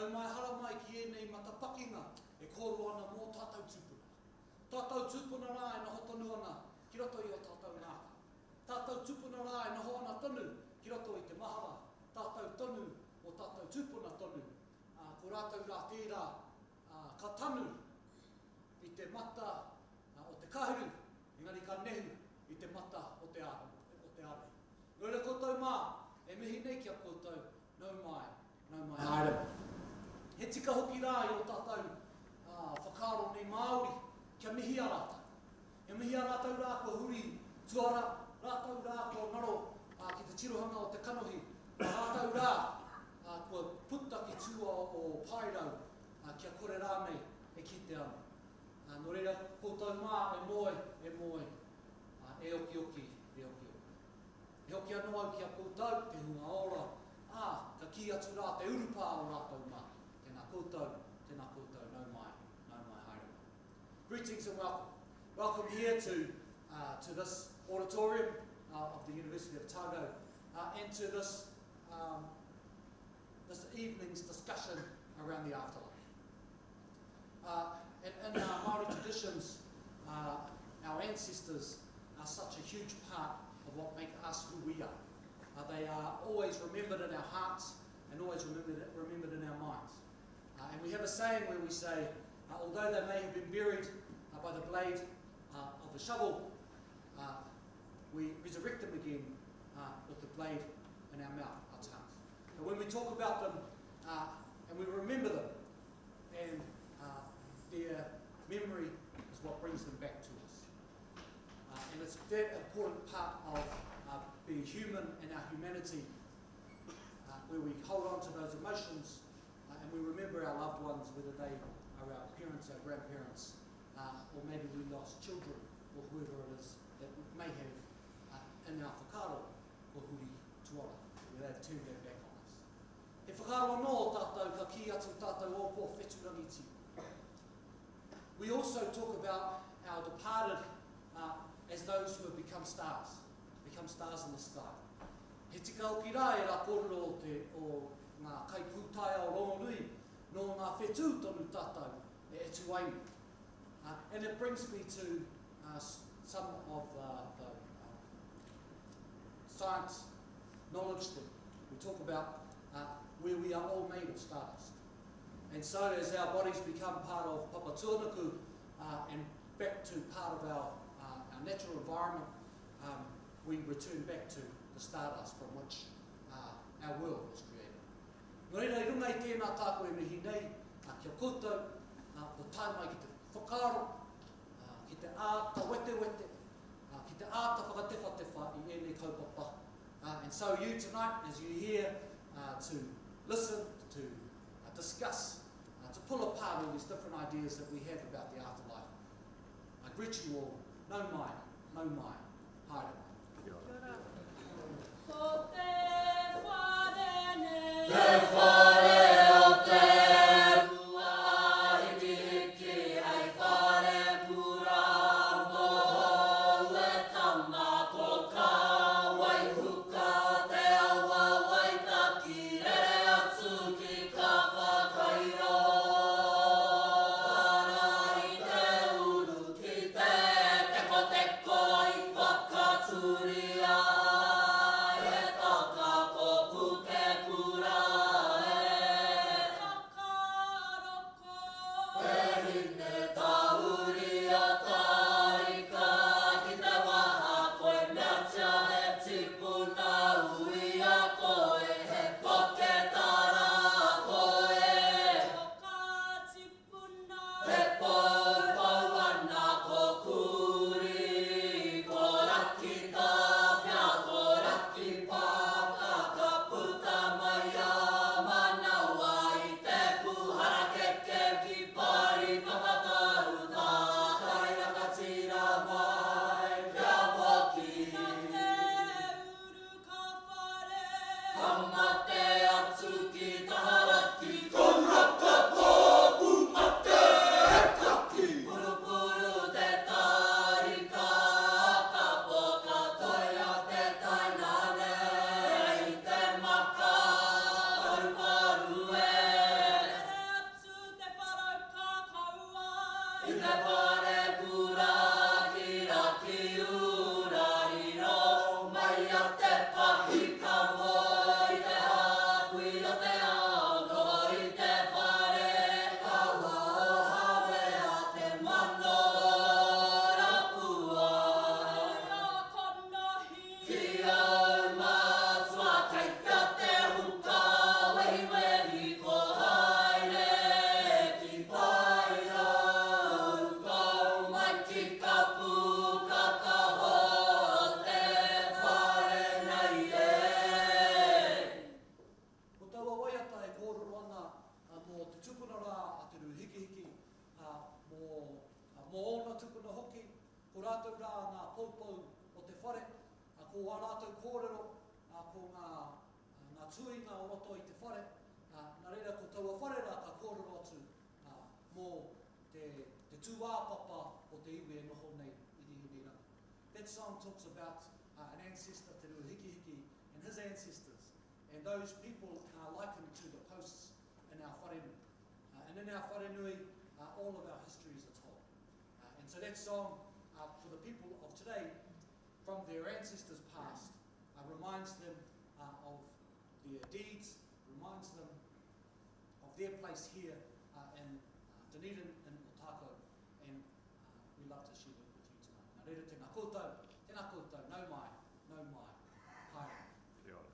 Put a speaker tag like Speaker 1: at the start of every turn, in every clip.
Speaker 1: Nau mai hara mai ki enei matapakinga e kōru ana mō tātou tūpuna. Tātou tūpuna rā e noho tonu ana ki roto i o tātou ngāta. Tātou tūpuna rā e noho ana tonu ki roto i te mahara. Tātou tonu o tātou tūpuna tonu. Ko rātou rā tērā ka tanu i te mata o te kahiru, engari ka nehu i te mata o te are. Noira koutou mā, e mihi nei kia koutou, nau mai haere. He tika hoki rā i o tātou whakaaro nei Māori, kia mihi a rātou. He mihi a rātou rā kua huri tuara, rātou rā kua ngaro ki te tirohanga o te kanohi, rātou rā kua puta ki tua o pairau, kia kore rānei e ki te ana. Nō reira, koutou mā, e moe, e oki oki. E hoki anō au ki a koutou, te hunga ora, ka ki atu rā te urupā o rātou mā. Tēnā koutou, nau mai haere. Greetings and welcome. Welcome here to this auditorium of the University of Otago and to this evening's discussion around the afterlife. In our Māori traditions, our ancestors are such a huge part of what make us who we are. They are always remembered in our hearts and always remembered in our minds. And we have a saying where we say, although they may have been buried by the blade of the shovel, we resurrect them again with the blade in our mouth, our tongues. And when we talk about them and we remember them, and their memory is what brings them back to us. And it's that important part of being human and our humanity, where we hold on to those emotions and we remember our loved ones, whether they are our parents, our grandparents, or maybe we lost children, or whoever it is that we may have in our whakaaro o huri tuara, where they've turned their back on us. He whakaaro anō tātou ka ki atu tātou opo whetūrangiti. We also talk about our departed as those who have become stars in the sky. He tika hoki rā e rā kōrero o ngā kai pūtaia o Rongonui, no ngā whetū tonu tātou e tuaimi. And it brings me to some of the science knowledge that we talk about, where we are all made of stardust. And so as our bodies become part of Papa Tuanaku and back to part of our natural environment, we return back to the stardust from which our world was created. Nō reira, I runga I tēnā tāko e mihi nei, kia koutou, ko tai mai ki te whakaaro, ki te āta wete, ki te āta whakatewhatewa I ēnei kaupapa. And so you tonight, as you hear to listen, to discuss, to pull apart all these different ideas that we have about the afterlife, I greet you all, nau mai, haere.
Speaker 2: Ko te whare
Speaker 3: Te whare o te rua I tiki ai whare pura moho e tama ko ka wai huka te awa wai taki re atu ki ka whakairo. Para I te uru ki te teko I whakaturia. E taka ko puke pura e
Speaker 1: ko rātou rā ngā paupau o te whare, ko wā rātou kōrero, ko ngā tuinga o roto i te whare, nā reira ko taua whare rā ka kōrero atu mō te tūāpapa o te iwi e noho nei i te iwi rā. That song talks about an ancestor, te rua hiki hiki, and his ancestors. And those people are likened to the posts in our wharenui. And in our wharenui, all of our histories are told. And so that song, for the people of today, from their ancestors past, reminds them of their deeds, reminds them of their place here in Dunedin and Otago, and we love to share that with you tonight. Nā reira tēnā koutou, nau mai, haere.
Speaker 2: Kia ora.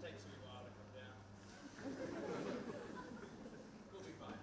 Speaker 4: Takes me a while to come down. We'll be fine.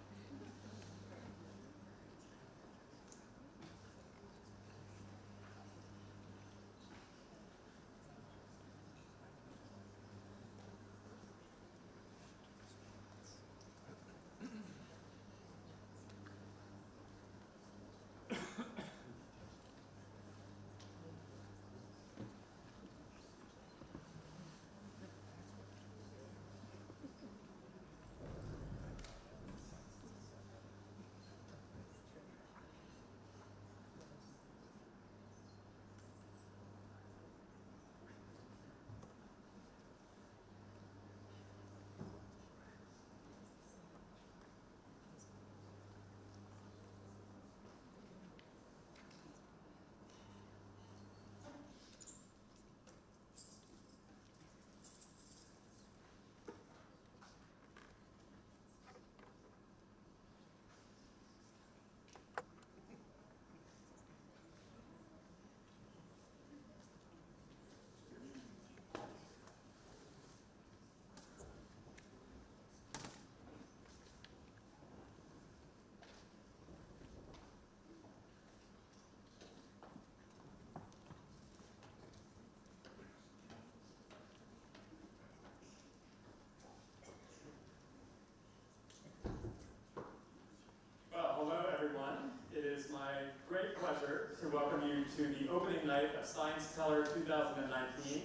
Speaker 2: To welcome you to the opening night of ScienceTeller 2019.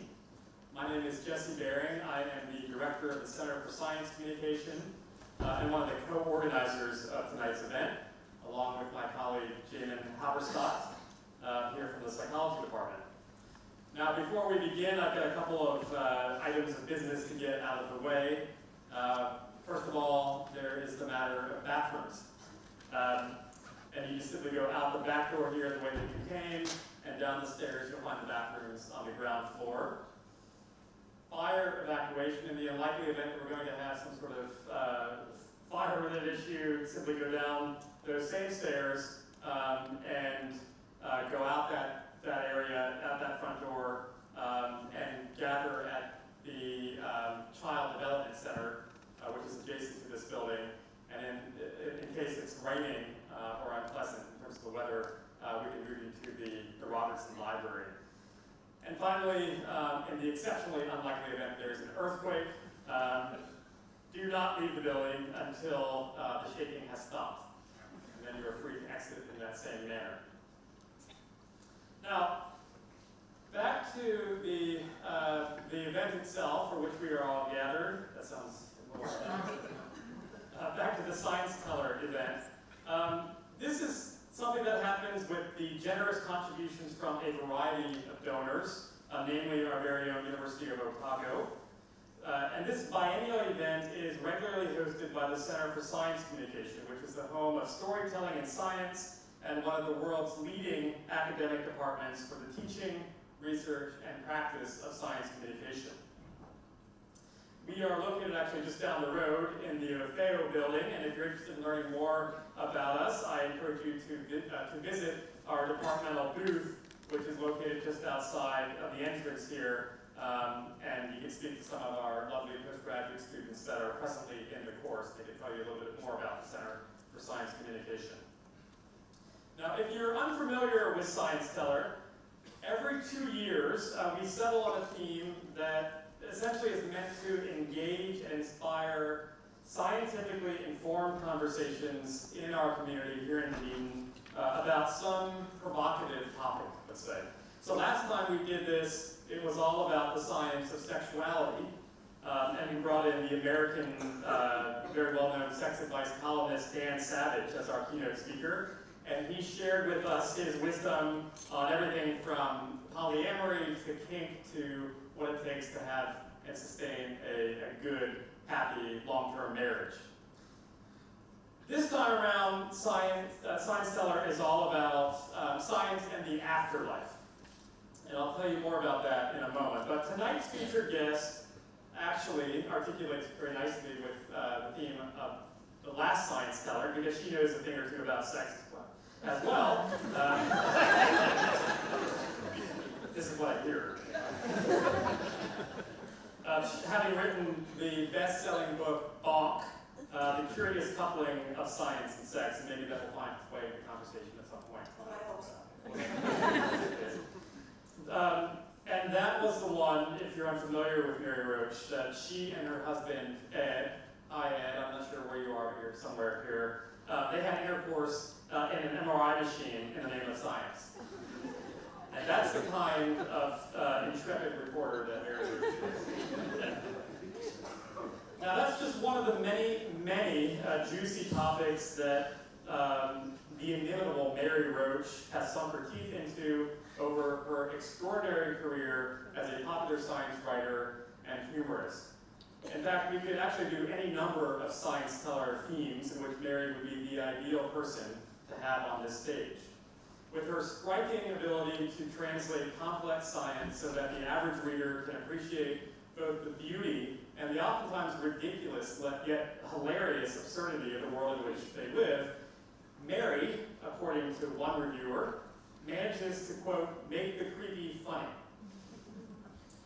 Speaker 2: My name is Jesse Baring. I am the director of the Center for Science Communication and one of the co-organizers of tonight's event, along with my colleague Jamin Haberstadt here from the psychology department. Now, before we begin, I've got a couple of items of business to get out of the way. First of all, there is the matter of bathrooms. And you just simply go out the back door here the way that you came, and down the stairs you'll find the bathrooms on the ground floor. Fire evacuation, in the unlikely event that we're going to have some sort of fire-related issue, simply go down those same stairs and go out that area, out that front door, and gather at the Child Development Center, which is adjacent to this building. And in case it's raining or unpleasant in terms of the weather, we can move you to the Robertson Library. And finally, in the exceptionally unlikely event there's an earthquake, do not leave the building until the shaking has stopped. And then you are free to exit in that same manner. Now, back to the event itself, for which we are all from a variety of donors, namely our very own University of Otago. And this biennial event is regularly hosted by the Center for Science Communication, which is the home of storytelling and science and one of the world's leading academic departments for the teaching, research, and practice of science communication. We are located actually just down the road in the Ofeo building, and if you're interested in learning more about us, I encourage you to visit our departmental booth, which is located just outside of the entrance here, and you can speak to some of our lovely postgraduate students that are presently in the course. They can tell you a little bit more about the Center for Science Communication. Now, if you're unfamiliar with ScienceTeller, every 2 years we settle on a theme that essentially is meant to engage and inspire scientifically informed conversations in our community here in Dunedin about some provocative topic, let's say. So last time we did this, it was all about the science of sexuality, and we brought in the American, very well-known sex advice columnist Dan Savage as our keynote speaker, and he shared with us his wisdom on everything from polyamory to kink to what it takes to have and sustain a good, happy, long-term marriage. This time around, ScienceTeller is all about science and the afterlife. And I'll tell you more about that in a moment. But tonight's featured guest actually articulates very nicely with the theme of the last ScienceTeller, because she knows a thing or two about sex as well. This is what I hear. Having written the best-selling book, Bonk, The Curious Coupling of Science and Sex, and maybe that will find its way into the conversation at some point.
Speaker 3: I hope so.
Speaker 2: And that was the one, if you're unfamiliar with Mary Roach, that she and her husband, Ed, hi Ed, I'm not sure where you are, but you're somewhere here, they had intercourse in an MRI machine in the name of science. And that's the kind of intrepid reporter that Mary Roach is. Now that's just one of the many, many juicy topics that the inimitable Mary Roach has sunk her teeth into over her extraordinary career as a popular science writer and humorist. In fact, we could actually do any number of ScienceTeller themes in which Mary would be the ideal person to have on this stage. With her striking ability to translate complex science so that the average reader can appreciate both the beauty and the oftentimes ridiculous yet hilarious absurdity of the world in which they live, Mary, according to one reviewer, manages to, quote, make the creepy funny.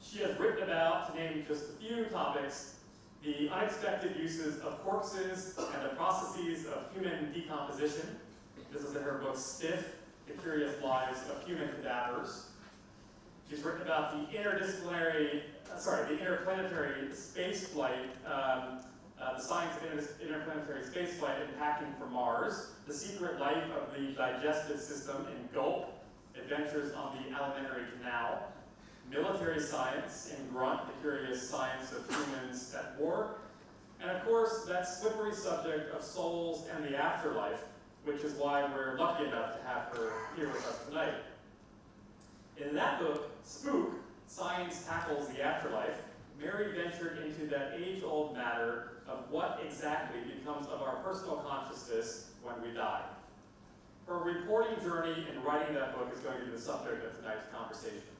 Speaker 2: She has written about, to name just a few topics, the unexpected uses of corpses and the processes of human decomposition. This is in her book, Stiff, The Curious Lives of Human Cadavers. She's written about the interplanetary space flight, the science of interplanetary space flight and packing for Mars, the secret life of the digestive system in Gulp, adventures on the alimentary canal, military science in Grunt, the curious science of humans at war, and of course that slippery subject of souls and the afterlife, which is why we're lucky enough to have her here with us tonight. In that book, Spook, Science Tackles the Afterlife, Mary ventured into that age-old matter of what exactly becomes of our personal consciousness when we die. Her reporting journey in writing that book is going to be the subject of tonight's conversation.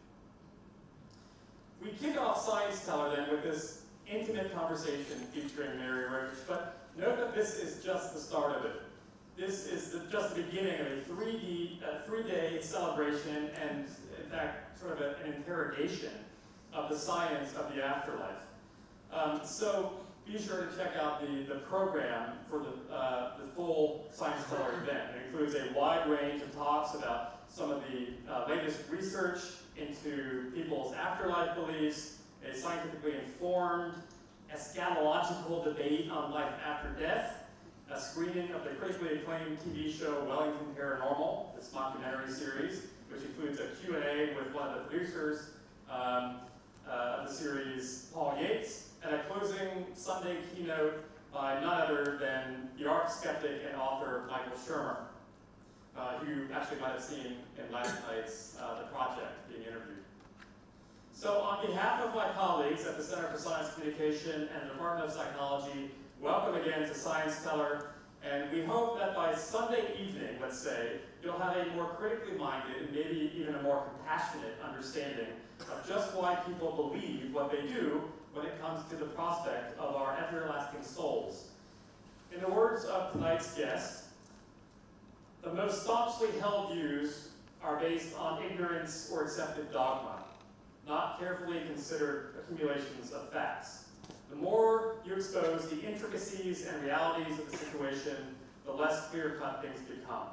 Speaker 2: We kick off ScienceTeller then with this intimate conversation featuring Mary Roach, but note that this is just the start of it. This is just the beginning of a three-day celebration and, in fact, sort of an interrogation of the science of the afterlife. So be sure to check out the program for the full ScienceTeller event. It includes a wide range of talks about some of the latest research into people's afterlife beliefs, a scientifically informed eschatological debate on life after death, a screening of the critically acclaimed TV show Wellington Paranormal, this mockumentary series, which includes a Q&A with one of the producers of the series, Paul Yates, and a closing Sunday keynote by none other than the art skeptic and author Michael Shermer. who you actually might have seen in last night's The Project being interviewed. So on behalf of my colleagues at the Center for Science Communication and the Department of Psychology, welcome again to ScienceTeller, and we hope that by Sunday evening, let's say, you'll have a more critically minded and maybe even a more compassionate understanding of just why people believe what they do when it comes to the prospect of our everlasting souls. In the words of tonight's guest, the most staunchly held views are based on ignorance or accepted dogma, not carefully considered accumulations of facts. The more you expose the intricacies and realities of the situation, the less clear-cut things become.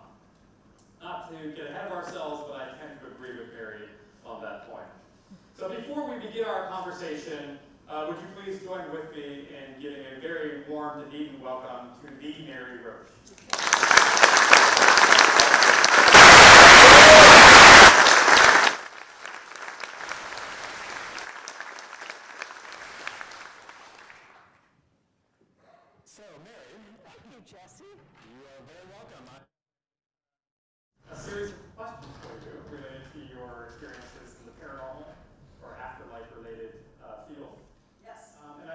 Speaker 2: Not to get ahead of ourselves, but I tend to agree with Mary on that point. So before we begin our conversation, would you please join with me in giving a very warm Dunedin welcome to the Mary Roach.
Speaker 5: So, Mary, thank you, Jesse. You are very welcome.
Speaker 2: A series of questions for you related to your experiences in the paranormal or afterlife-related field.
Speaker 6: Yes.
Speaker 2: And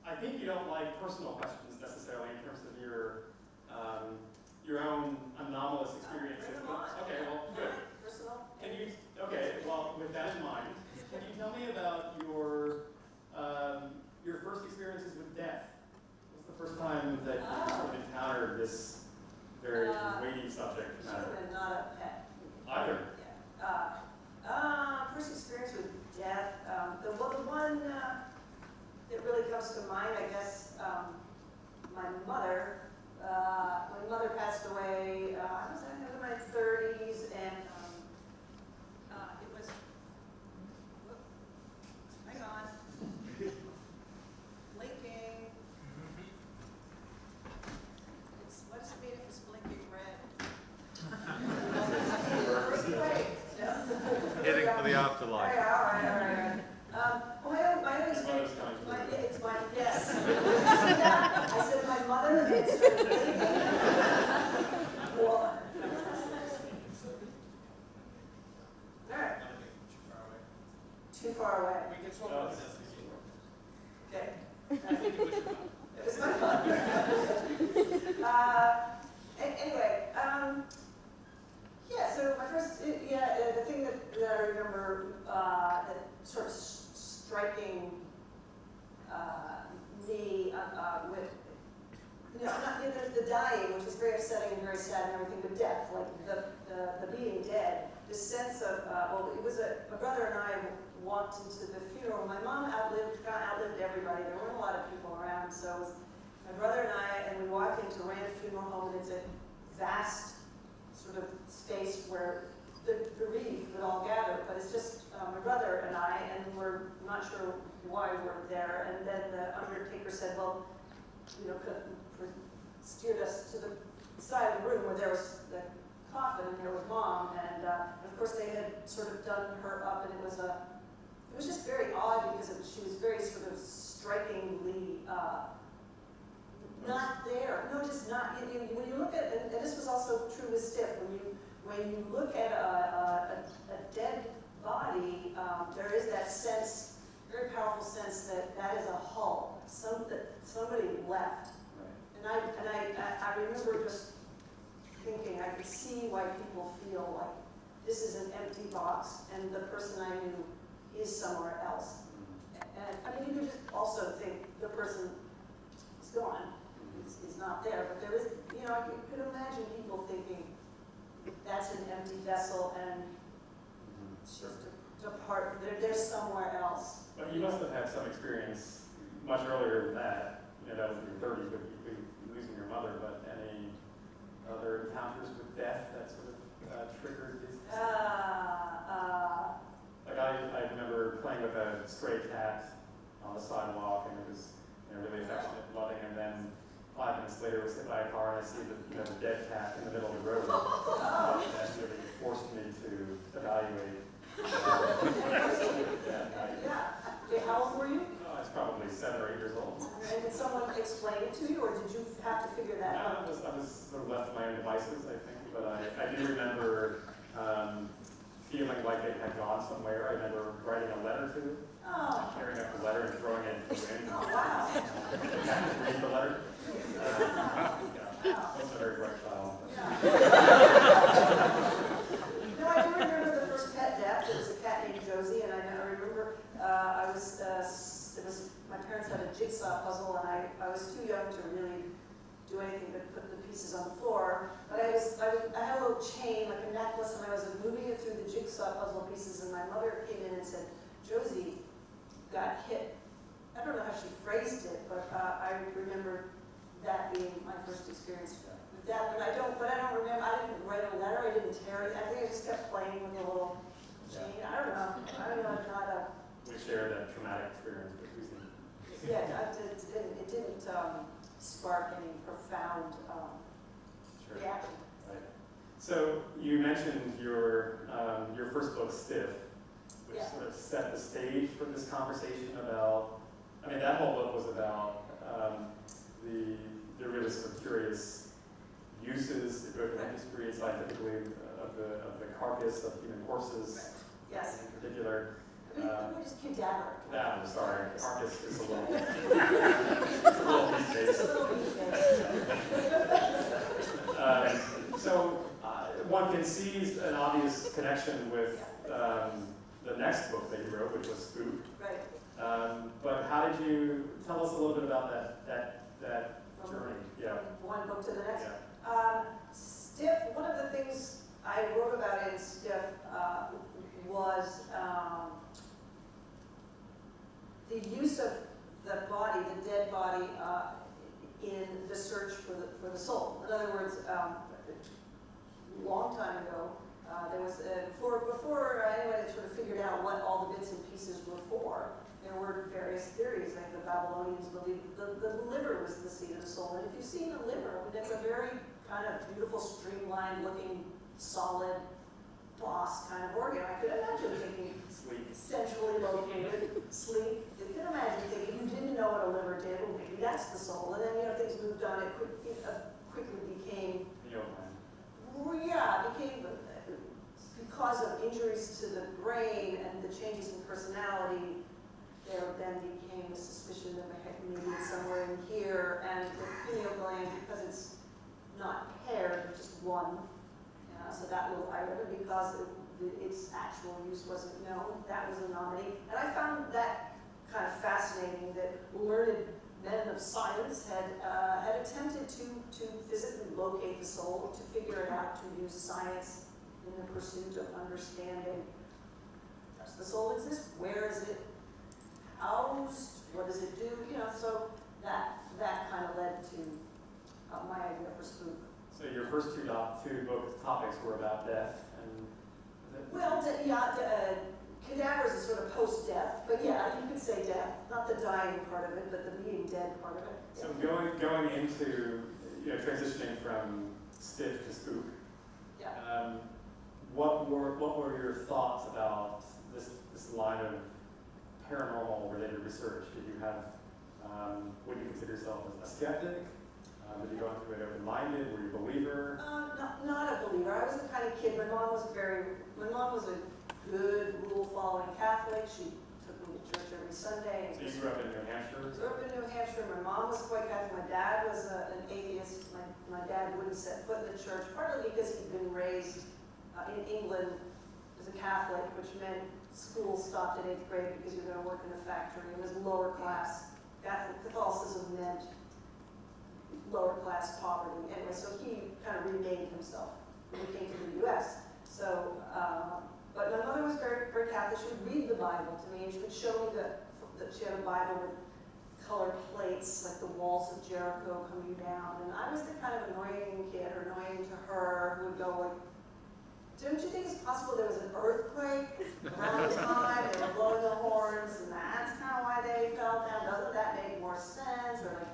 Speaker 2: I think you don't like personal questions necessarily in terms of your own anomalous experiences.
Speaker 6: Bring them on.
Speaker 2: Okay, well, good.
Speaker 6: Personal.
Speaker 2: Okay, well, with that in mind, can you tell me about your first experiences with death? What's the first time that you sort of encountered this very weighty subject matter?
Speaker 6: Human, not a pet.
Speaker 2: Either.
Speaker 6: Yeah. First experience with death. The one that really comes to mind, I guess, my mother. My mother passed away. I was in my 30s, and it was. Whoop, hang on. Blinking. What does it mean if it's blinking red?
Speaker 4: Heading for the afterlife.
Speaker 6: All right. My own experience. It's my, yes. I said my mother, it's her blinking. Well, all right. Too far away.
Speaker 4: We can swap this.
Speaker 6: Okay.
Speaker 4: I think we should.
Speaker 6: It was my mother. Anyway, yeah, so my first, the thing that I remember that sort of striking me with, not the dying, which is very upsetting and very sad and everything, but death, like the being dead, the sense of, it was my brother and I walked into the funeral. My mom outlived everybody. There weren't a lot of people around, so it was my brother and I, and we walk into Rand Funeral Home, and it's a vast sort of space where the bereaved would all gather, but it's just my brother and I, and we're not sure why we're there. And then the undertaker said, well, steered us to the side of the room where there was the coffin, and there was Mom, and of course they had sort of done her up, and it was just very odd because she was very sort of strikingly not there. No, just not. When you look at, and this was also true with Stiff, when you look at a dead body, there is that sense, very powerful sense that is a hull, that somebody left. Right. And I remember just thinking, I could see why people feel like this is an empty box, and the person I knew is somewhere else. And I mean, you could just also think the person is gone, is not there, but there is, I could imagine people thinking that's an empty vessel and it's just a part, they're somewhere else.
Speaker 2: But you must have had some experience much earlier than that. That was in your 30s with losing your mother, but any other encounters with death that sort of triggered this? Like I remember playing with a stray cat on the sidewalk, and it was really affectionate and loving, and then 5 minutes later was hit by a car, and I see the dead cat in the middle of the road. That really forced me to evaluate.
Speaker 6: Yeah. How old were you?
Speaker 2: I was probably 7 or 8 years old.
Speaker 6: And did someone explain it to you, or did you have to figure that out?
Speaker 2: I was sort of left to my own devices, I think. but I do remember feeling like it had gone somewhere. I remember writing a letter to it,
Speaker 6: Oh,
Speaker 2: tearing up the letter and throwing it into the wind.
Speaker 6: oh, wow.
Speaker 2: Read the letter.
Speaker 6: Wow.
Speaker 2: Wasn't a very bright child.
Speaker 6: Yeah. No, I do remember the first pet death. It was a cat named Josie, and I remember my parents had a jigsaw puzzle, and I was too young to really do anything but put the pieces on the floor. But I had a little chain, like a necklace, and I was moving it through the jigsaw puzzle pieces, and my mother came in and said, Josie got hit. I don't know how she phrased it, but I remember that being my first experience with that. But I don't remember, I didn't write a letter, I didn't tear it. I think I just kept playing with the little chain. I don't know, it's not a...
Speaker 2: We shared that traumatic experience with Susan.
Speaker 6: Yeah, it didn't spark any profound
Speaker 2: Sure.
Speaker 6: reaction.
Speaker 2: Right. So you mentioned your first book, Stiff, which
Speaker 6: Yeah.
Speaker 2: sort of set the stage for this conversation about. I mean, that whole book was about the really sort of curious uses, both industry and scientifically, of the carcass of human horses,
Speaker 6: Yes.
Speaker 2: in particular.
Speaker 6: We just cadaver.
Speaker 2: I'm sorry, carcass is a little, it's a little these days.
Speaker 6: It's a little bit
Speaker 2: So one can see an obvious connection with the next book that you wrote, which was Spook.
Speaker 6: right.
Speaker 2: But how did you tell us a little bit about that journey? Yeah.
Speaker 6: From one book to the next.
Speaker 2: Yeah.
Speaker 6: Stiff, one of the things I wrote about in Stiff was the use of the body, the dead body, in the search for the soul. In other words, a long time ago, there was before anyone had sort of figured out what all the bits and pieces were for. There were various theories. Like the Babylonians believed the liver was the seat of the soul. And if you've seen a liver, it's a very kind of beautiful, streamlined looking, solid, boss kind of organ. I could imagine thinking centrally located, sleek. You could imagine thinking, you didn't know what a liver did, well maybe that's the soul. And then things moved on. It quickly became, because of injuries to the brain and the changes in personality, there then became a suspicion that maybe it's somewhere in here, and the pineal gland, because it's not paired, just one. So that little item, because its actual use wasn't known, that was a nominee. And I found that kind of fascinating that learned men of science had attempted to physically locate the soul, to figure it out, to use science in the pursuit of understanding. Does the soul exist? Where is it housed? What does it do? So that kind of led to my idea for Spook.
Speaker 2: So your first two book topics were about death and.
Speaker 6: Well, cadavers is sort of post-death, but yeah, you could say death, not the dying part of it, but the being dead part of it. Yeah.
Speaker 2: So going into transitioning from Stiff to Spook.
Speaker 6: Yeah.
Speaker 2: What were your thoughts about this line of paranormal related research? Did you have would you consider yourself as a skeptic? Did you go into it open-minded? Were you a believer?
Speaker 6: Not a believer. I was the kind of kid. My mom was a good rule-following Catholic. She took me to church every Sunday.
Speaker 2: So you grew up in New Hampshire?
Speaker 6: I grew up in New Hampshire. My mom was quite Catholic. My dad was an atheist. My dad wouldn't set foot in the church, partly because he'd been raised in England as a Catholic, which meant school stopped at 8th grade because you were going to work in a factory. It was lower class. Catholicism meant lower class poverty. Anyway, so he kind of remade himself when he came to the U.S. So, but my mother was very, very Catholic. She would read the Bible to me, and she would show me that she had a Bible with colored plates, like the walls of Jericho coming down. And I was the kind of annoying kid, or annoying to her, who would go like, don't you think it's possible there was an earthquake around the time they were blowing the horns, and that's kind of why they fell down? Doesn't that make more sense? Or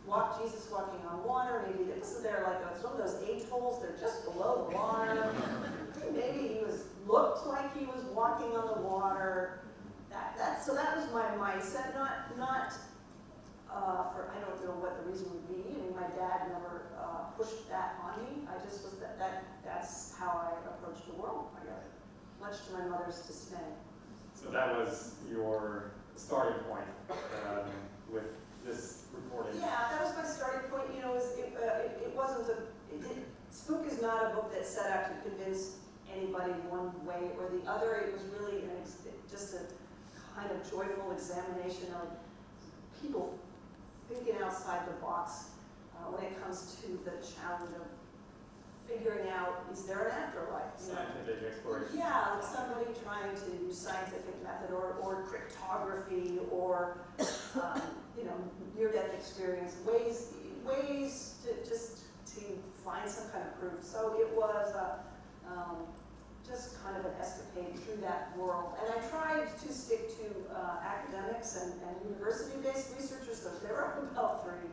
Speaker 6: like, Jesus walking on water, maybe it wasn't there like it's one of those atolls, they're just below the water. Maybe he looked like he was walking on the water. So that was my mindset, not I don't know what the reason would be. I mean, my dad never pushed that on me. I just was that's how I approached the world, I guess, much to my mother's dismay.
Speaker 2: So that was your starting point with this reporting.
Speaker 6: Yeah, that was my starting point. You know, it wasn't Spook is not a book that set out to convince anybody one way or the other. It was really just a kind of joyful examination of people thinking outside the box when it comes to the challenge of figuring out, is there an afterlife?
Speaker 2: Scientific exploration.
Speaker 6: Yeah, like somebody trying to use scientific method or cryptography or you know, near-death experience, ways to find some kind of proof. So it was just kind of an escapade through that world. And I tried to stick to academics and university-based researchers, so there were about three.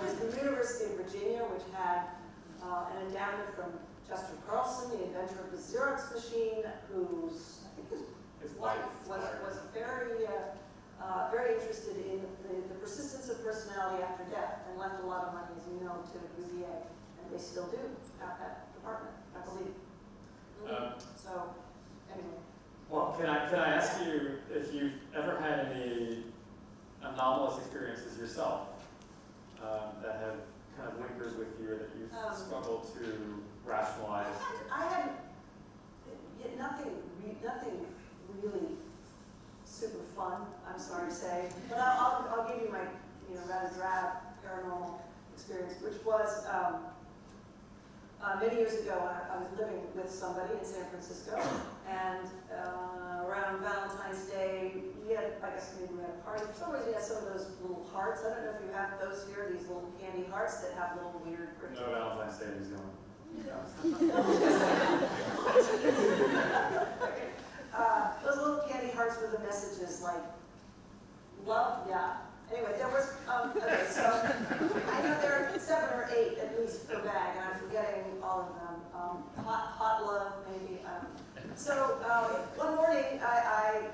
Speaker 6: There's the University of Virginia, which had an endowment from Chester Carlson, the inventor of the Xerox machine, whose, I think his wife was very interested in the persistence of personality after death and left a lot of money, as you know, to UVA. And they still do at that department, I believe. So, anyway.
Speaker 2: Well, can I ask you if you've ever had any anomalous experiences yourself that have kind of linkers with you or that you've struggled to rationalize?
Speaker 6: I had nothing really super fun, I'm sorry to say, but I'll give you my rather drab paranormal experience, which was many years ago. I was living with somebody in San Francisco, and around Valentine's Day, I guess maybe we had a party. For some reason, we had some of those little hearts. I don't know if you have those here, these little candy hearts that have little weird cryptic.
Speaker 2: No Valentine's Day in New Zealand.
Speaker 6: Those little candy hearts with the messages like love, yeah. Anyway, there was, okay, so I know there are 7 or 8 at least per bag, and I'm forgetting all of them. Hot love, maybe. So one morning I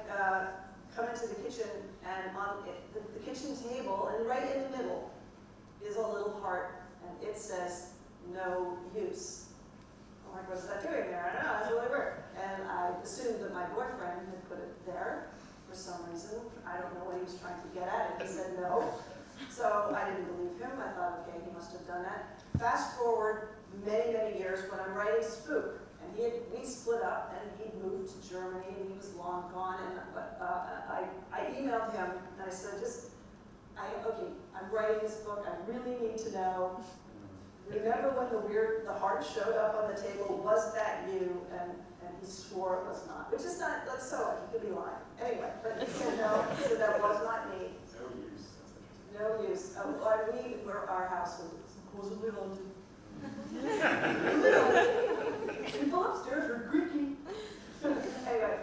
Speaker 6: come into the kitchen, and on the kitchen table, and right in the middle is a little heart, and it says, "No use." I'm like, what's that doing there? I don't know, that's really weird. And I assumed that my boyfriend had put it there for some reason. I don't know what he was trying to get at it. He said no. So I didn't believe him. I thought, okay, he must have done that. Fast forward many, many years when I'm writing Spook. And we split up, and he moved to Germany, and he was long gone. And I emailed him, and I said, okay, I'm writing this book. I really need to know. Remember when the heart showed up on the table? Was that you? And he swore it was not, which is not. That's so he could be lying. Anyway, but he said no. He said that was not me.
Speaker 2: No use.
Speaker 6: No use. Our house was supposedly haunted. People upstairs were creaky. Anyway,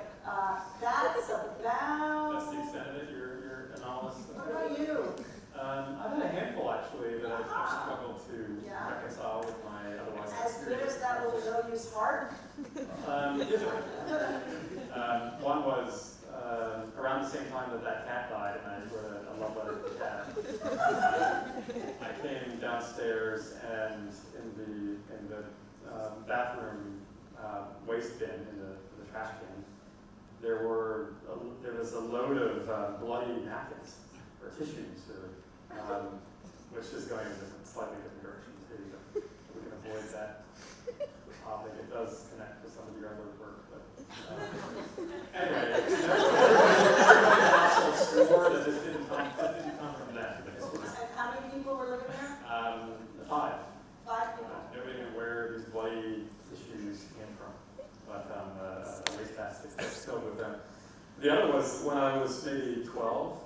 Speaker 6: that's about.
Speaker 2: That's the extent of it. Your anomalous.
Speaker 6: What about you?
Speaker 2: I've had a handful actually that I've struggled to reconcile with my otherwise.
Speaker 6: As good as that little no-use heart?
Speaker 2: Different. One was around the same time that cat died, and I wrote a love letter to the cat. I came downstairs, and in the bathroom waste bin, in the trash can, there was a load of bloody napkins or tissues, which is going in a slightly different direction too. So we can avoid that topic. It does connect with some of your other work, but anyway, household store that just didn't come from that.
Speaker 6: And how many people were living there?
Speaker 2: 5.
Speaker 6: 5 people.
Speaker 2: Nobody knew where these bloody tissues came from, but a waste basket filled with them. The other was when I was maybe 12.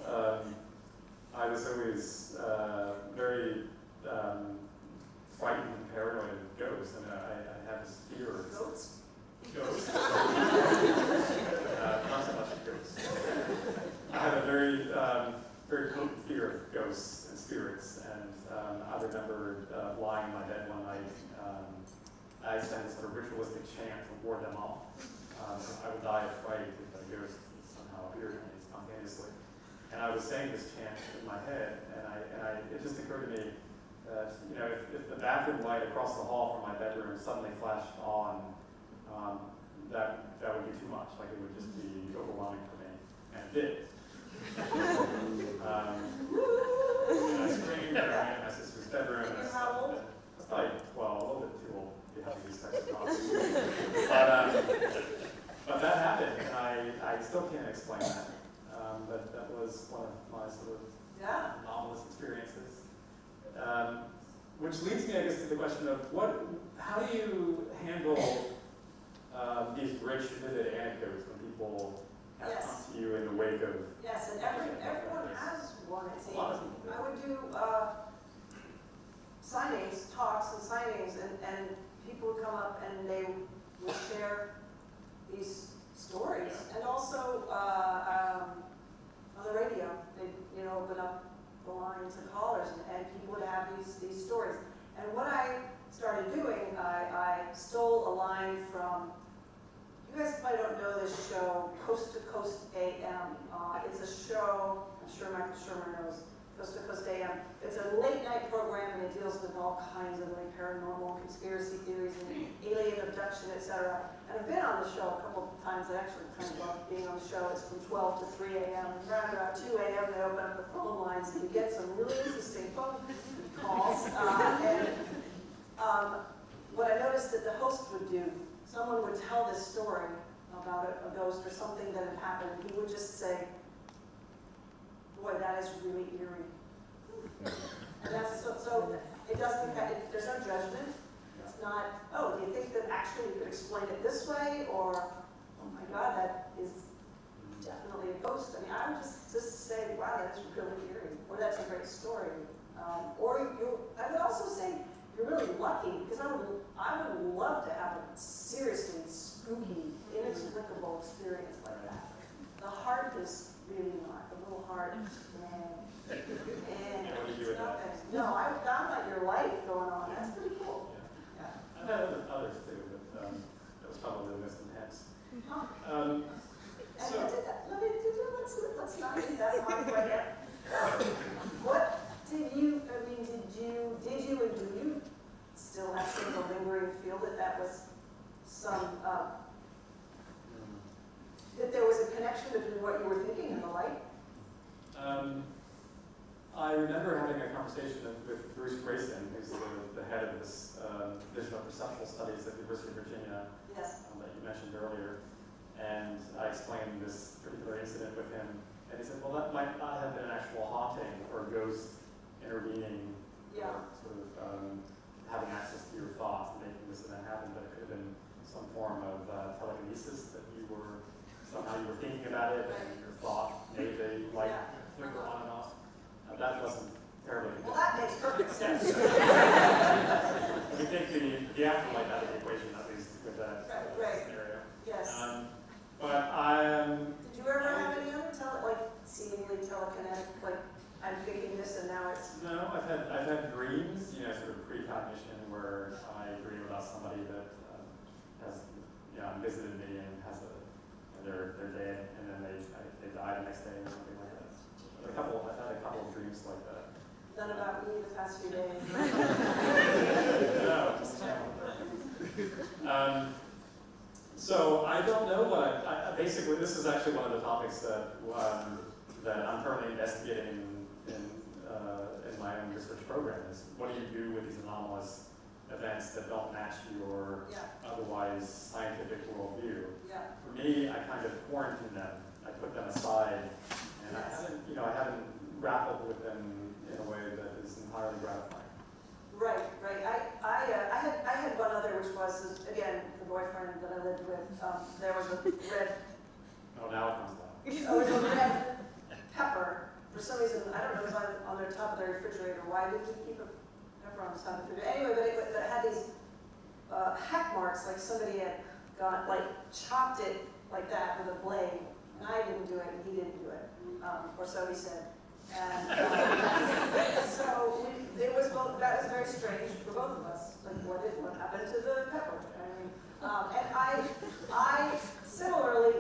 Speaker 2: I was always very frightened and paranoid of ghosts. I mean, I had this fear of
Speaker 6: Goats?
Speaker 2: ghosts. Not so much of ghosts. I had a very, very potent fear of ghosts and spirits, and I remember lying in my bed one night. I sang sort of ritualistic chant to ward them off. I would die of fright if a ghost somehow appeared to me spontaneously. And I was saying this chant in my head, and it just occurred to me that, you know, if the bathroom light across the hall from my bedroom suddenly flashed on, that would be too much. Like, it would just be overwhelming for me, and it did. And I screamed, and I ran to my sister's bedroom, and I was probably 12, a little bit too old to be having these types of problems. But that happened, and I still can't explain that. But that was one of my sort of anomalous experiences. Which leads me, I guess, to the question of how do you handle these rich, vivid anecdotes when people have come to you in the wake of...
Speaker 6: Yes, and everyone has one, it seems. I would do signings, talks and signings, and people would come up and they would share these stories. And also on the radio, they'd open up the line to callers, and people would have these stories. And what I started doing, I stole a line from, you guys probably don't know this show, Coast to Coast AM. It's a show, I'm sure Michael Shermer knows, Coast to Coast AM. It's a late night program, and it deals with all kinds of like paranormal conspiracy theories and alien abduction, etc. And I've been on the show a couple of times. I actually kind of love being on the show. It's from 12 to 3 a.m. And around about 2 a.m. they open up the phone lines, and you get some really interesting phone calls. What I noticed that the host would do, someone would tell this story about a ghost or something that had happened. He would just say, "Boy, that is really eerie." And that's so it doesn't. There's no judgment. It's not. Oh, do you think that actually you could explain it this way? Or, oh my God, that is definitely a ghost. I mean, I would just say, wow, that's really eerie, or that's a great story. I would also say you're really lucky, because I would love to have a seriously spooky, inexplicable experience like that. The heart is really not. The little heart, man. And
Speaker 2: what do you do with that?
Speaker 6: No, I've got like your life going on. That's pretty cool.
Speaker 2: Yeah. I've had others too, but that was probably the most intense. Let's not leave that one right yet. What did you, did you and do you still have sort of a lingering feel that was some, that there was a connection between what you were thinking and the light? I remember having a conversation with Bruce Grayson, who's the head of this Division of Perceptual Studies at the University of Virginia,
Speaker 6: Yes.
Speaker 2: that you mentioned earlier. And I explained this particular incident with him, and he said, well, that might not have been an actual haunting or a ghost intervening, or sort of having access to your thoughts and making this event happen, but it could have been some form of telekinesis that somehow you were thinking about it, and your thought made the light flicker on and off. That wasn't terribly good.
Speaker 6: Well, that makes perfect sense.
Speaker 2: We take the afterlife out of the equation, at least, with that scenario.
Speaker 6: Yes.
Speaker 2: But
Speaker 6: did you ever have any other seemingly telekinetic, like I'm thinking this and now it's...
Speaker 2: No, I've had dreams, sort of precognition, where I dream about somebody that has visited me and they're dead, and then they die the next day or something like that. I've had a couple of dreams like that.
Speaker 6: None about me the past few days.
Speaker 2: No, just so I don't know what basically this is actually one of the topics that I'm currently investigating in my own research program. Is what do you do with these anomalous events that don't match your otherwise scientific worldview? For me, I kind of quarantine them. I put them aside, and I haven't grappled with them in a way that is entirely gratifying.
Speaker 6: Right. I had one other, which was, again, the boyfriend that I lived with. There was a red...
Speaker 2: Oh, now it comes down.
Speaker 6: Oh, it was a red pepper. For some reason, I don't know, it was on the top of the refrigerator. Why did we keep a pepper on the top of the refrigerator? Anyway, but it had these hack marks, like somebody had chopped it like that with a blade. And I didn't do it, and he didn't do it. Or so he said. And so that was very strange for both of us. Like, what happened to the pepper? And I similarly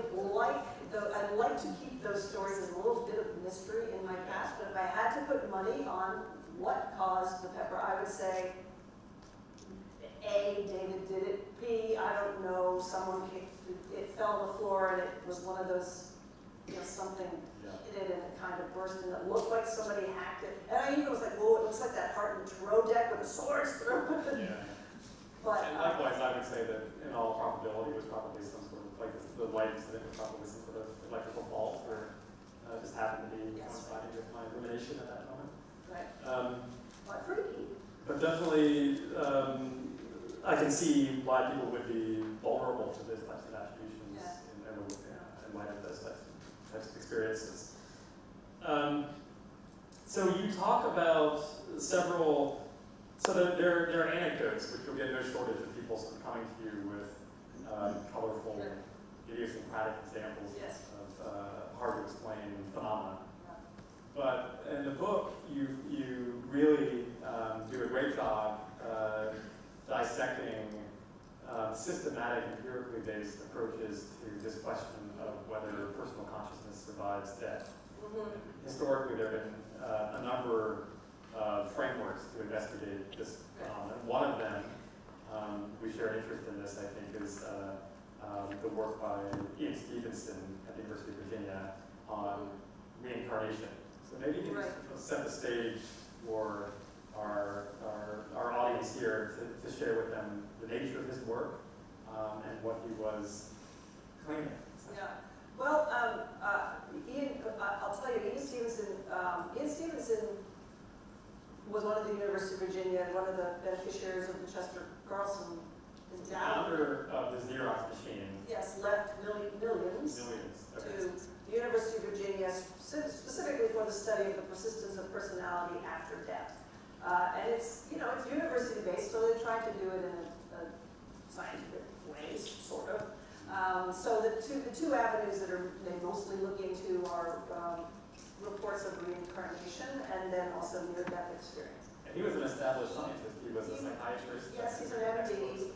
Speaker 6: I like to keep those stories as a little bit of history in my past, but if I had to put money on what caused the pepper, I would say A, David did it. B, I don't know, someone kicked it, fell on the floor and it was one of those, something hit it and it kind of burst and it looked like somebody hacked it. And I even was like, whoa, it looks like that part in the tarot deck with the swords through it.
Speaker 2: Yeah.
Speaker 6: But,
Speaker 2: And likewise, I would say that in all probability it was probably some sort of, like the light incident was probably some sort of electrical fault or just happened to be coinciding with my rumination at that moment.
Speaker 6: right.
Speaker 2: But
Speaker 6: Freaky.
Speaker 2: definitely, I can see why people would be vulnerable to those types of attributions in light of those types of experiences. So you talk about several, so there are anecdotes, which you'll get no shortage of people sort of coming to you with colorful, idiosyncratic examples of hard to explain phenomena. But in the book, you really do a great job dissecting systematic, empirically based approaches to this question of whether personal consciousness survives death. Historically, there have been a number of frameworks to investigate this phenomenon. One of them, we share an interest in this, I think, is the work by Ian Stevenson at the University of Virginia on reincarnation. So maybe you can set the stage for our audience here to share with them the nature of his work and what he was claiming.
Speaker 6: Yeah. Well, Ian, I'll tell you, Ian Stevenson was one of the University of Virginia, one of the beneficiaries of the Chester Carlson endowment.
Speaker 2: Founder of the Xerox machine.
Speaker 6: Yes, left millions
Speaker 2: Okay.
Speaker 6: to the University of Virginia, specifically for the study of the persistence of personality after death. And it's, it's university-based, so they try to do it in a scientific way, sort of. So the two avenues that they mostly look into are reports of reincarnation and then also near-death experience.
Speaker 2: And he was an established scientist. He was a psychiatrist.
Speaker 6: Yes, he's an MD.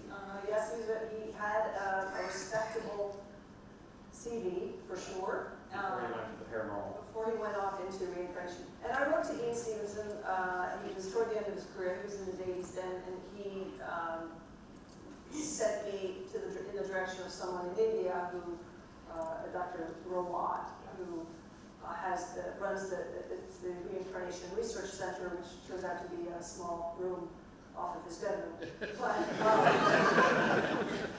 Speaker 6: Yes, he had a respectable CV, for sure.
Speaker 2: Before he went to the paranormal.
Speaker 6: Before he went off into reincarnation. And I wrote to Ian Stevenson, he was toward the end of his career, he was in his 80s then, and he sent me in the direction of someone in India who, Dr. Rawat, who runs the Reincarnation Research Center, which turns out to be a small room off of his bedroom. But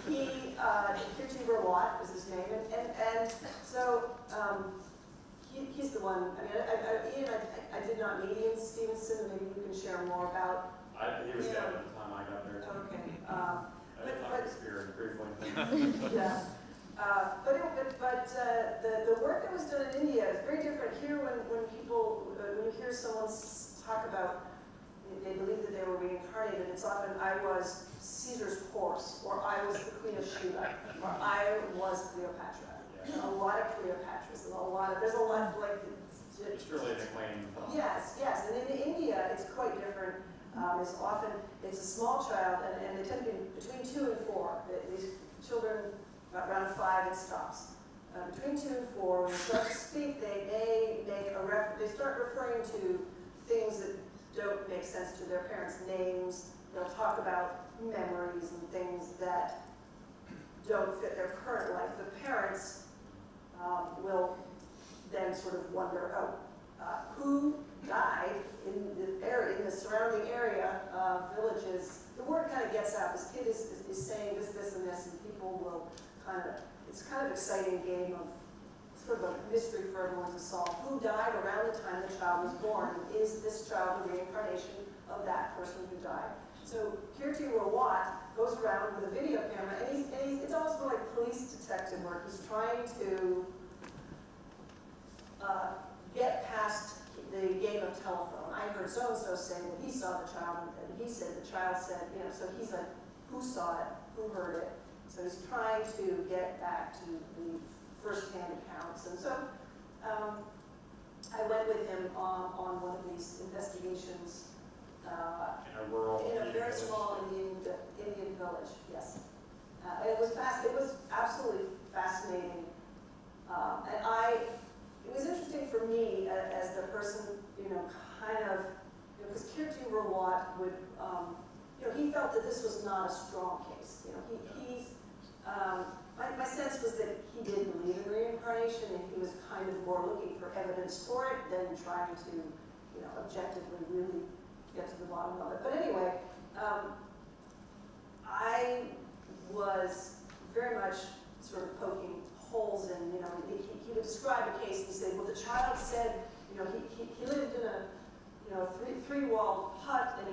Speaker 6: Kirti Rawat is his name, and so he's the one. I did not meet Ian Stevenson. Maybe you can share more about.
Speaker 2: He was dead at the time I got there.
Speaker 6: Okay.
Speaker 2: I talked to Spirit briefly.
Speaker 6: Yeah. But the work that was done in India is very different. Here, when you hear someone talk about, they believe that they were reincarnated, it's often, I was Caesar's horse, or I was the Queen of Sheba, or I was Cleopatra. Yeah. A lot of Cleopatras, there's a lot of, like...
Speaker 2: It's really an acclaimed phenomenon.
Speaker 6: Yes, and in India, it's quite different. It's a small child, and they tend to be between 2 and 4. These children, around 5, it stops. Between 2 and 4, when they start to speak, they start referring to things that don't make sense to their parents' names. They'll talk about memories and things that don't fit their current life. The parents will then sort of wonder, who died in the surrounding area, villages. The word kind of gets out. This kid is saying this, and this, and people will it's kind of exciting game of sort of a mystery for everyone to solve. Who died around the time the child was born? Is this child a reincarnation of that person who died? So Kirti Rawat goes around with a video camera, and it's almost more like police detective work. He's trying to get past the game of telephone. I heard so-and-so say that he saw the child, and he said, the child said, so he's like, who saw it? Who heard it? So he's trying to get back to the first-hand accounts. And so I went with him on one of these investigations in a very small Indian village, yes. It was absolutely fascinating. It was interesting for me not a strong case. You know, my sense was that he didn't believe in reincarnation, and he was kind of more looking for evidence for it than trying to, you know, objectively really get to the bottom of it. But anyway, I was very much sort of poking holes in, you know, he would describe a case and say, well, the child said, you know, he lived in a, you know, three-walled hut, and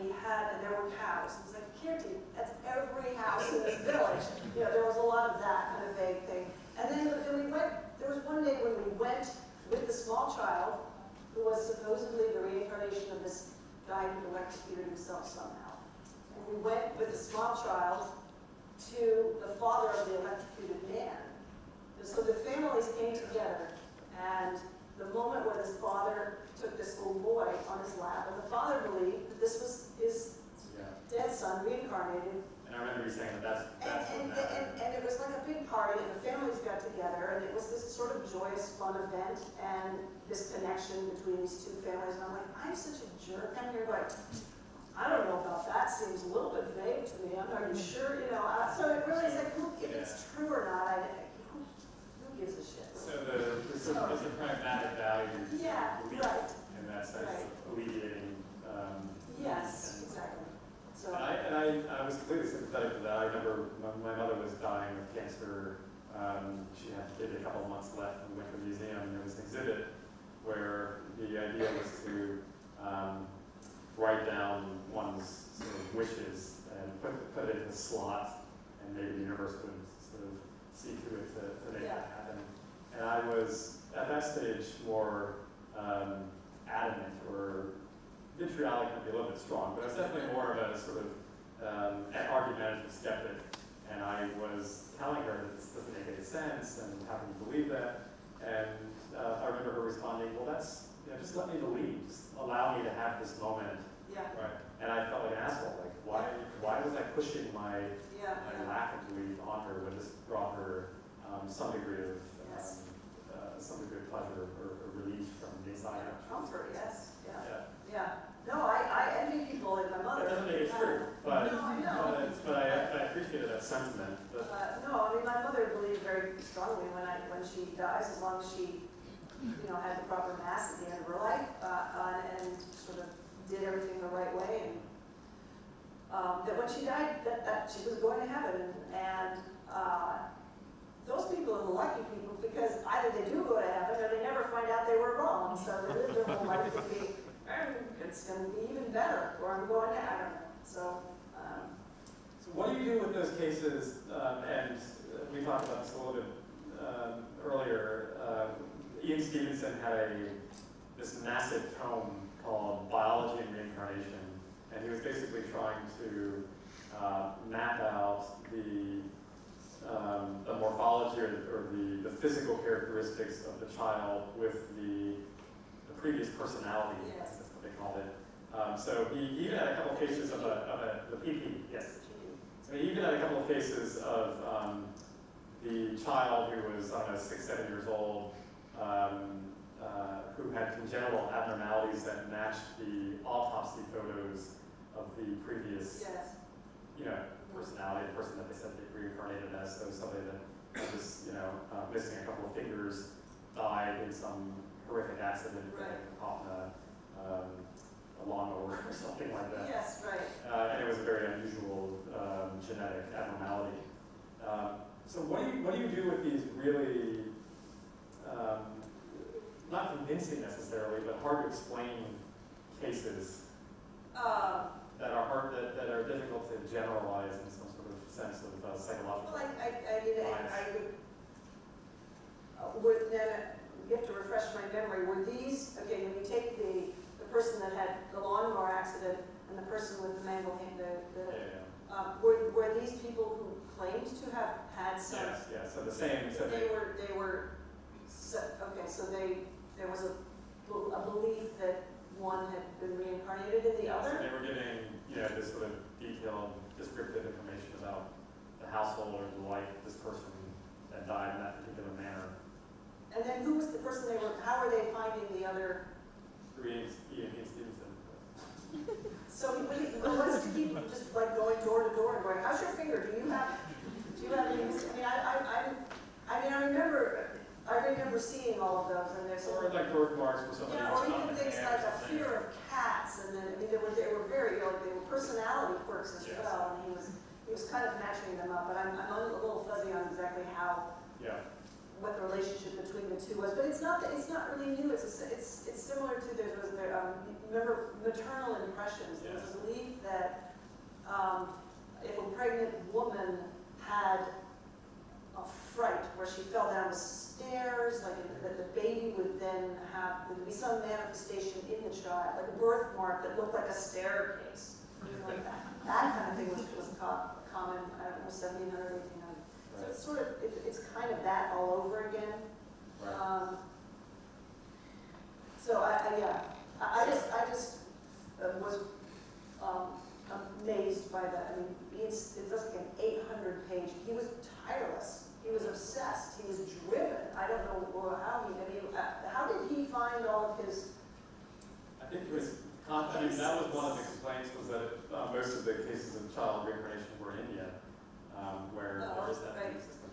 Speaker 6: there were cows. It's like, Kirti, that's every house in this village. You know, there was a lot of that kind of vague thing. And then there was one day when we went with the small child, who was supposedly the reincarnation of this guy who electrocuted himself somehow. And we went with the small child to the father of the electrocuted man. And so the families came together, and the moment where this father took this little boy on his lap, and the father believed that this was his dead son reincarnated.
Speaker 2: And I remember you saying that that's
Speaker 6: and it was like a big party, and the families got together, and it was this sort of joyous, fun event, and this connection between these two families. And I'm like, I'm such a jerk. I'm here going, I don't know about that. Seems a little bit vague to me. Are you sure? You know. So it really is like, if it's true or not, who gives a shit?
Speaker 2: So there's a pragmatic value to belief
Speaker 6: right.
Speaker 2: in that sense of alleviating.
Speaker 6: Yes, exactly. So.
Speaker 2: And I was completely sympathetic to that. I remember when my mother was dying of cancer. She had maybe a couple of months left, and we went to the museum, and there was an exhibit where the idea was to write down one's sort of wishes and put it in a slot, and maybe the universe would sort of see to it to make that happen. And I was, at that stage, more adamant, or vitriolic might be a little bit strong, but I was definitely more of a sort of argumentative skeptic. And I was telling her that this doesn't make any sense, and how can you believe that? And I remember her responding, well, that's, just let me believe. Just allow me to have this moment.
Speaker 6: Yeah.
Speaker 2: Right. And I felt like an asshole. Like, why was I pushing my lack of belief on her when this brought her some degree of pleasure or relief from the anxiety?
Speaker 6: Comfort, yes. Yeah. No, I envy people like my mother.
Speaker 2: That doesn't make it true, but
Speaker 6: no, I know.
Speaker 2: But I appreciated that sentiment.
Speaker 6: No, I mean, my mother believed very strongly when she dies, as long as she, had the proper mass at the end of her life, and sort of did everything the right way, and that when she died, that she was going to heaven, and those people are the lucky people, because either they do go to heaven or they never find out they were wrong, so they live their whole life to be, it's going to be even better, or I'm going to heaven. So
Speaker 2: what do you do with those cases, and we talked about this a little bit earlier, Ian Stevenson had this massive tome called Biology and Reincarnation, and he was basically trying to map out the morphology or the physical characteristics of the child with the previous personality,
Speaker 6: yes.
Speaker 2: That's what they called it. So he even had a couple of cases of the PP, yes. So he even had a couple of cases of the child who was, 6, 7 years old, who had congenital abnormalities that matched the autopsy photos of the previous, personality, the person that they said they reincarnated as. So somebody that was, missing a couple of fingers, died in some horrific accident, caught in a lawnmower or something like that.
Speaker 6: Yes, right.
Speaker 2: And it was a very unusual genetic abnormality. So what do you do with these really not convincing necessarily, but hard to explain cases that are hard, that are difficult to generalize in some sort of sense of psychological?
Speaker 6: Well, you have to refresh my memory. Were these, when you take the person that had the lawnmower accident and the person with the mangled hand, were these people who claimed to have had some?
Speaker 2: Yes. So the same. So
Speaker 6: there was a belief that one had been reincarnated in the other?
Speaker 2: So they were giving, this sort of detailed, descriptive information about the household or the life of this person that died in that particular manner.
Speaker 6: And then who was the person how were they finding the other?
Speaker 2: Ian Stevenson.
Speaker 6: So what does he keep just like going door to door and going, how's your finger? Do you have any? I remember seeing all of those, and there's
Speaker 2: Or like birthmarks where somebody was
Speaker 6: or even
Speaker 2: stomping
Speaker 6: things
Speaker 2: hand
Speaker 6: like
Speaker 2: or
Speaker 6: a
Speaker 2: something.
Speaker 6: fear of cats, and then they were very, they were personality quirks as
Speaker 2: Yes.
Speaker 6: well, and he was kind of matching them up, but I'm a little fuzzy on exactly what the relationship between the two was, but it's not really new. It's similar to remember maternal impressions. There was a belief that if a pregnant woman had a fright where she fell down the stairs, like that the baby would then there'd be some manifestation in the child, like a birthmark that looked like a staircase, something like that. That kind of thing was common, I don't know, 1700, 1800. So it's sort of, it's kind of that all over again.
Speaker 2: Right.
Speaker 6: So I just was amazed by that. I mean, it's like an 800-page. He was tireless. He was obsessed. He was driven. I don't know how did he find all of his?
Speaker 2: I think it was, that was one of the complaints, was that most of the cases of child reincarnation were in India, where there is that belief system.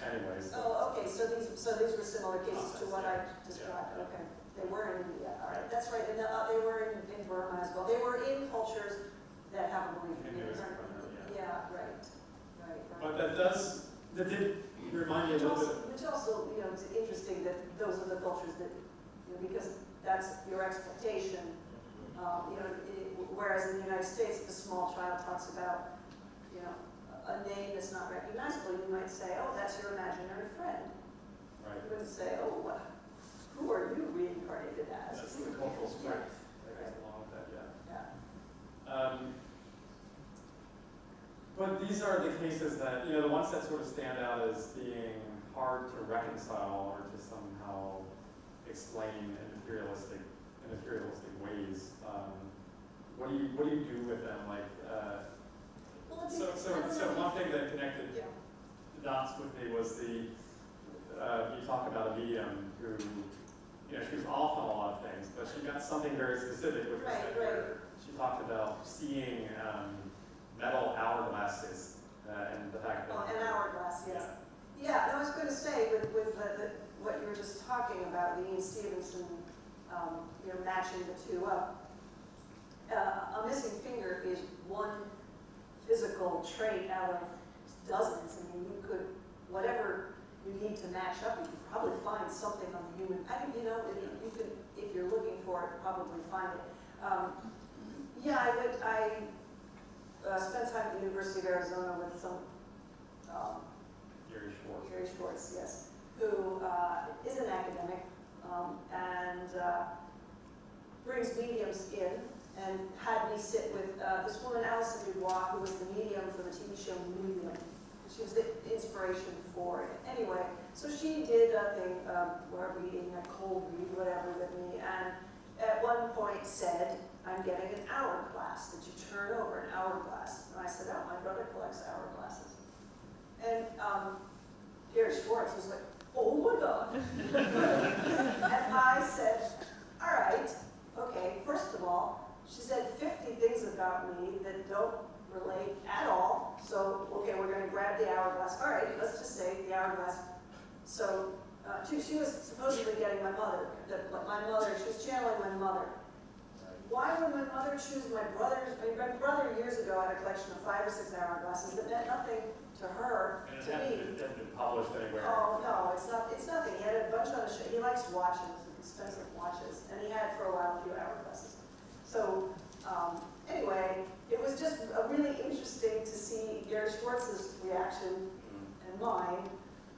Speaker 2: Anyways.
Speaker 6: Oh, okay. So these were similar cases to what I described.
Speaker 2: Yeah.
Speaker 6: Okay, they were in India. All right, that's right. And they were in Burma as well. They were in cultures that have a belief in
Speaker 2: Hinduism,
Speaker 6: Yeah, right.
Speaker 2: But that did remind me a little bit.
Speaker 6: Which also, it's interesting that those are the cultures that, because that's your expectation. Whereas in the United States, if a small child talks about, a name that's not recognizable, you might say, oh, that's your imaginary friend.
Speaker 2: Right.
Speaker 6: You wouldn't say, oh, who are you reincarnated as?
Speaker 2: That's the cultural strength that goes along with that,
Speaker 6: Yeah.
Speaker 2: But these are the cases that, the ones that sort of stand out as being hard to reconcile or to somehow explain in materialistic ways. What do you do with them? Like, so one thing that connected the dots with me was you talk about a medium who, she was off on a lot of things, but she got something very specific, which was that she talked about seeing metal hourglasses and the fact that...
Speaker 6: an hourglass, yes. Yeah, no, I was going to say, with what you were just talking about, Lee and Stevenson, matching the two up, a missing finger is one physical trait out of dozens. I mean, you could, whatever you need to match up, you could probably find something on the human. You could, if you're looking for it, probably find it. I spent time at the University of Arizona with some Gary Schwartz, yes, who is an academic and brings mediums in, and had me sit with this woman, Alison Dubois, who was the medium for the TV show Medium. She was the inspiration for it. Anyway, so she did a thing where reading a cold read, whatever, with me, and at one point said, I'm getting an hourglass that you turn over, an hourglass. And I said, oh, my brother collects hourglasses. And Gary Schwartz was like, oh my God. And I said, all right, okay, first of all, she said 50 things about me that don't relate at all. So, okay, we're going to grab the hourglass. All right, let's just say the hourglass. So, she was supposedly getting my mother. She was channeling my mother. Why would my mother choose my brother's? My brother years ago had a collection of 5 or 6 hourglasses that meant nothing to her,
Speaker 2: and
Speaker 6: to me.
Speaker 2: It hadn't been published anywhere.
Speaker 6: Oh no, it's nothing. He had a bunch on his show. He likes watches, expensive watches, and he had for a while a few hourglasses. So anyway, it was just really interesting to see Gary Schwartz's reaction and mine.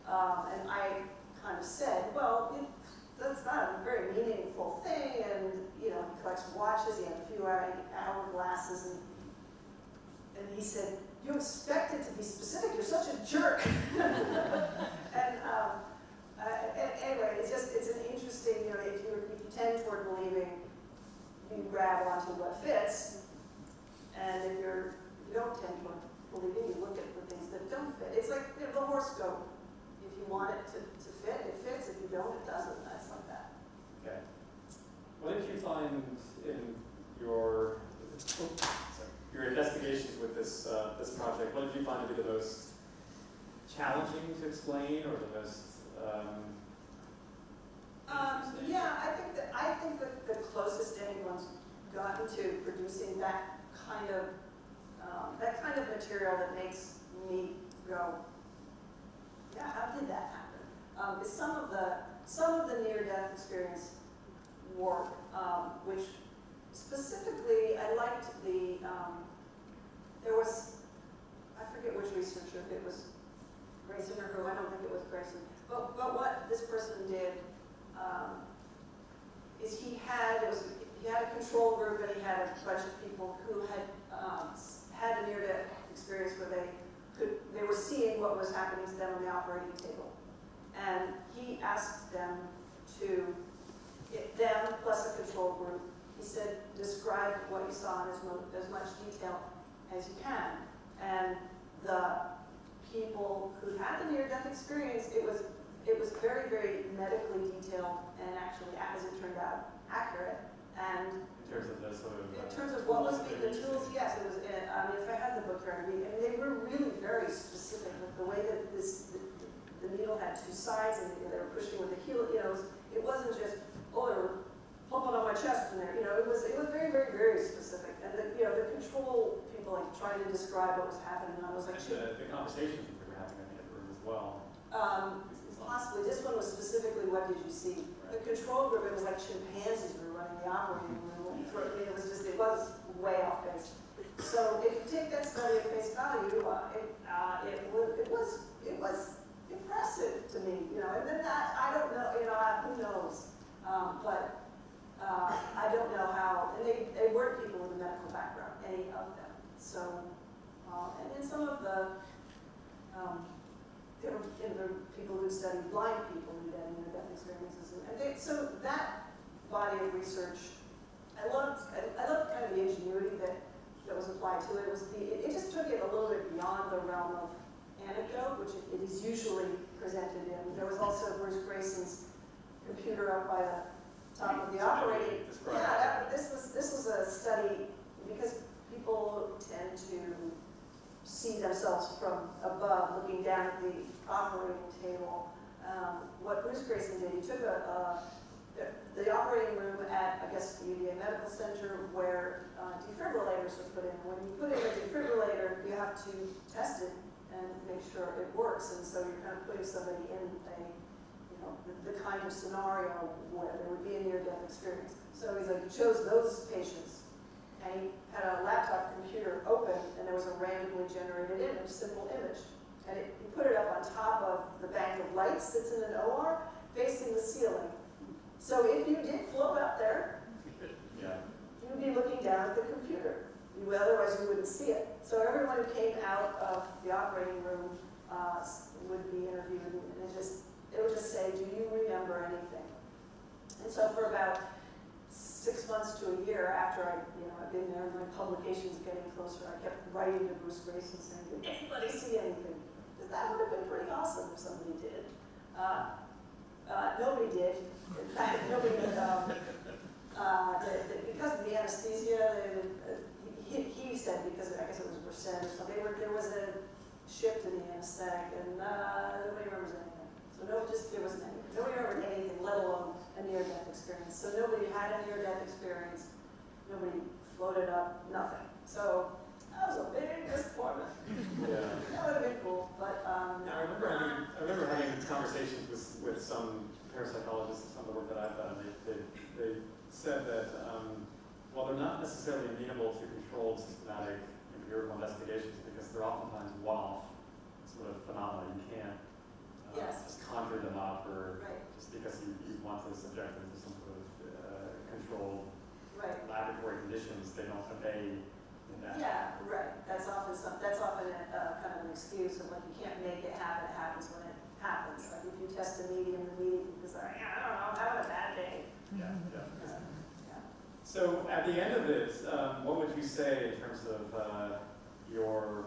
Speaker 6: And I kind of said, well, that's not a very meaningful thing, and he collects watches. He had a few hourglasses, and he said, you expect it to be specific. You're such a jerk. And anyway, it's an interesting. If you tend toward believing, you grab onto what fits, and if you don't tend toward believing, you look at the things that don't fit. It's like the horoscope. If you want it to fit, it fits. If you don't, it doesn't. That's like that.
Speaker 2: Okay. What did you find in your your investigations with this project, what did you find to be the most challenging to explain, or the most
Speaker 6: yeah, I think that the closest anyone's gotten to producing that kind of material that makes me go, yeah, how did that happen? Is some of the near-death experience work, which specifically I liked there was, I forget which researcher, if it was Grayson or who, I don't think it was Grayson, but what this person did is he had a control group, and he had a bunch of people who had had a near-death experience where they were seeing what was happening to them on the operating table. And he asked them to, them plus a control group, he said, describe what you saw in as much detail as you can. And the people who had the near-death experience, it was very, very medically detailed, and actually, as it turned out, accurate. And
Speaker 2: in terms of the sort of
Speaker 6: in terms of what was being the tools, yes, it was. I mean, if I had the book here, I mean, they were really very specific with the way that the needle had two sides, and they were pushing with the heel. You know, it wasn't just, oh, they were pumping on my chest in there. You know, it was very, very, very specific. And the control people like trying to describe what was happening. And I was like,
Speaker 2: the conversations that we were having in the room as well.
Speaker 6: Possibly. This one was specifically, what did you see? The control group, it was like chimpanzees were running the operating room. It was way off base. So if you take that study at face value, it was impressive to me. You know, and then I don't know. You know, who knows? But I don't know how. And they weren't people with a medical background, any of them. So, and then some of there were people who studied blind people who had near-death experiences, and so that body of research, I loved kind of the ingenuity that was applied to it. It just took it a little bit beyond the realm of anecdote, which it is usually presented in. There was also Bruce Grayson's computer up by the top of the operating. Yeah, this was a study because people tend to see themselves from above, looking down at the operating table. What Bruce Grayson did, he took the operating room at, I guess, the UVA Medical Center, where defibrillators are put in. When you put in a defibrillator, you have to test it and make sure it works. And so you're kind of putting somebody in the kind of scenario where there would be a near-death experience. So he chose those patients, and he had a laptop computer open, and there was a randomly generated image, simple image. And he put it up on top of the bank of lights that's in an OR, facing the ceiling. So if you did float up there, you'd be looking down at the computer. Otherwise, you wouldn't see it. So everyone who came out of the operating room would be interviewed, and it would just say, do you remember anything? And so for about 6 months to a year after I've been there, and my publication's getting closer, I kept writing to Bruce Grayson saying, did anybody see anything? Because that would have been pretty awesome if somebody did. Nobody did. In fact, nobody did. Because of the anesthesia, he said, because I guess it was percent or something, there was a shift in the anesthetic, and nobody remembers anything. So there wasn't anything. Nobody remembered anything, let alone a near-death experience. So nobody had a near-death experience. Nobody floated up, nothing. So that was a big disappointment.
Speaker 2: Yeah.
Speaker 6: That would have been cool, but
Speaker 2: I remember having conversations with some parapsychologists and some of the work that I've done. They said that while they're not necessarily amenable to controlled, systematic, empirical investigations, because they're oftentimes one-off sort of phenomena. You can't just conjure them up, or just because you want to subject them to some sort of controlled laboratory conditions, they don't obey in that.
Speaker 6: Yeah, right. That's often a kind of an excuse of like, you can't make it happen. It happens when it happens. Like if you test a medium, the medium is like, I don't know, I'm having a bad day.
Speaker 2: Yeah. So at the end of it, what would you say in terms of your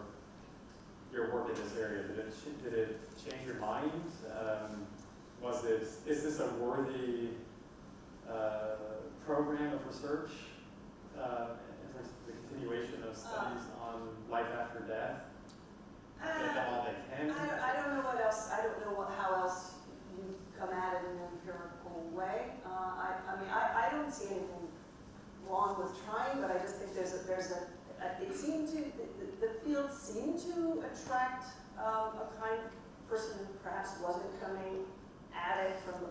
Speaker 2: work in this area? Did it change your mind? Is this a worthy program of research in terms of the continuation of studies on life after death? Get them all they can?
Speaker 6: I don't know what else, I don't know how else you come at it in an empirical way. I don't see anything wrong with trying, but I just think it seemed to, the field seemed to attract a kind of person who perhaps wasn't coming at it from a